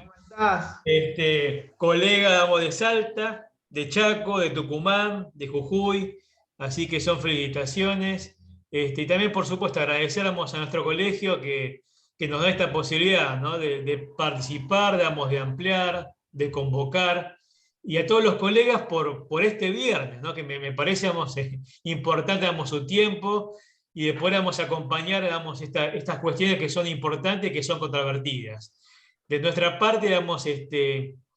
Colega, digamos, de Salta, de Chaco, de Tucumán, de Jujuy, así que son felicitaciones. Y también, por supuesto, agradecemos a nuestro colegio que nos da esta posibilidad, ¿no? de participar, digamos, de ampliar, de convocar, y a todos los colegas por este viernes, ¿no? Que me parece, digamos, importante, digamos, su tiempo, y de poder, digamos, acompañar, digamos, estas cuestiones que son importantes y que son controvertidas. De nuestra parte, digamos,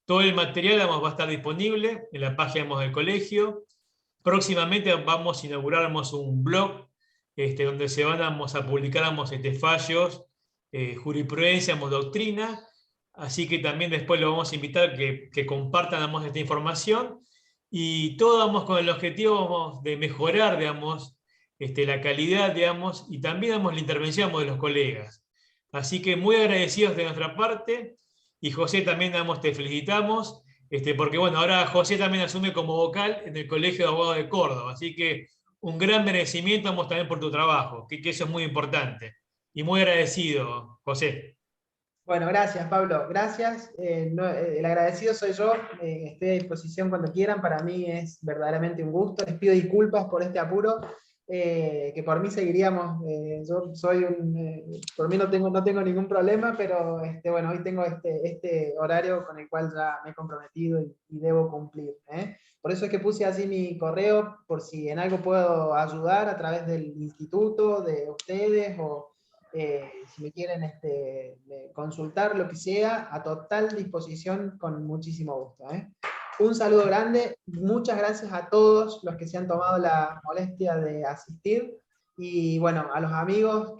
todo el material, digamos, va a estar disponible en la página, digamos, del colegio. Próximamente vamos a inaugurar, digamos, un blog donde se van, digamos, a publicar, digamos, fallos, jurisprudencia, digamos, doctrina. Así que también después lo vamos a invitar que compartan, digamos, esta información, y todo, digamos, con el objetivo, digamos, de mejorar, digamos, la calidad, digamos, y también, digamos, la intervención, digamos, de los colegas. Así que muy agradecidos de nuestra parte, y José también, digamos, te felicitamos, porque bueno, ahora José también asume como vocal en el Colegio de Abogados de Córdoba, así que un gran merecimiento, digamos, también por tu trabajo, que eso es muy importante. Y muy agradecido, José. Bueno, gracias, Pablo. Gracias. El agradecido soy yo. Estoy a disposición cuando quieran. Para mí es verdaderamente un gusto. Les pido disculpas por este apuro, que por mí seguiríamos. Yo soy por mí no tengo ningún problema, pero bueno, hoy tengo este horario con el cual ya me he comprometido y debo cumplir. Por eso es que puse así mi correo, por si en algo puedo ayudar a través del instituto, de ustedes, o si me quieren consultar, lo que sea, a total disposición, con muchísimo gusto. Un saludo grande, muchas gracias a todos los que se han tomado la molestia de asistir, y bueno, a los amigos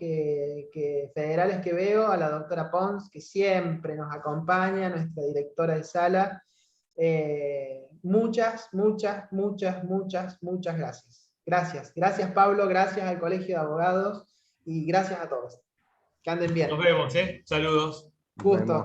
federales que veo, a la doctora Pons, que siempre nos acompaña, nuestra directora de sala. Muchas gracias. Gracias, Pablo, gracias al Colegio de Abogados, y gracias a todos. Que anden bien. Nos vemos, saludos. Gusto.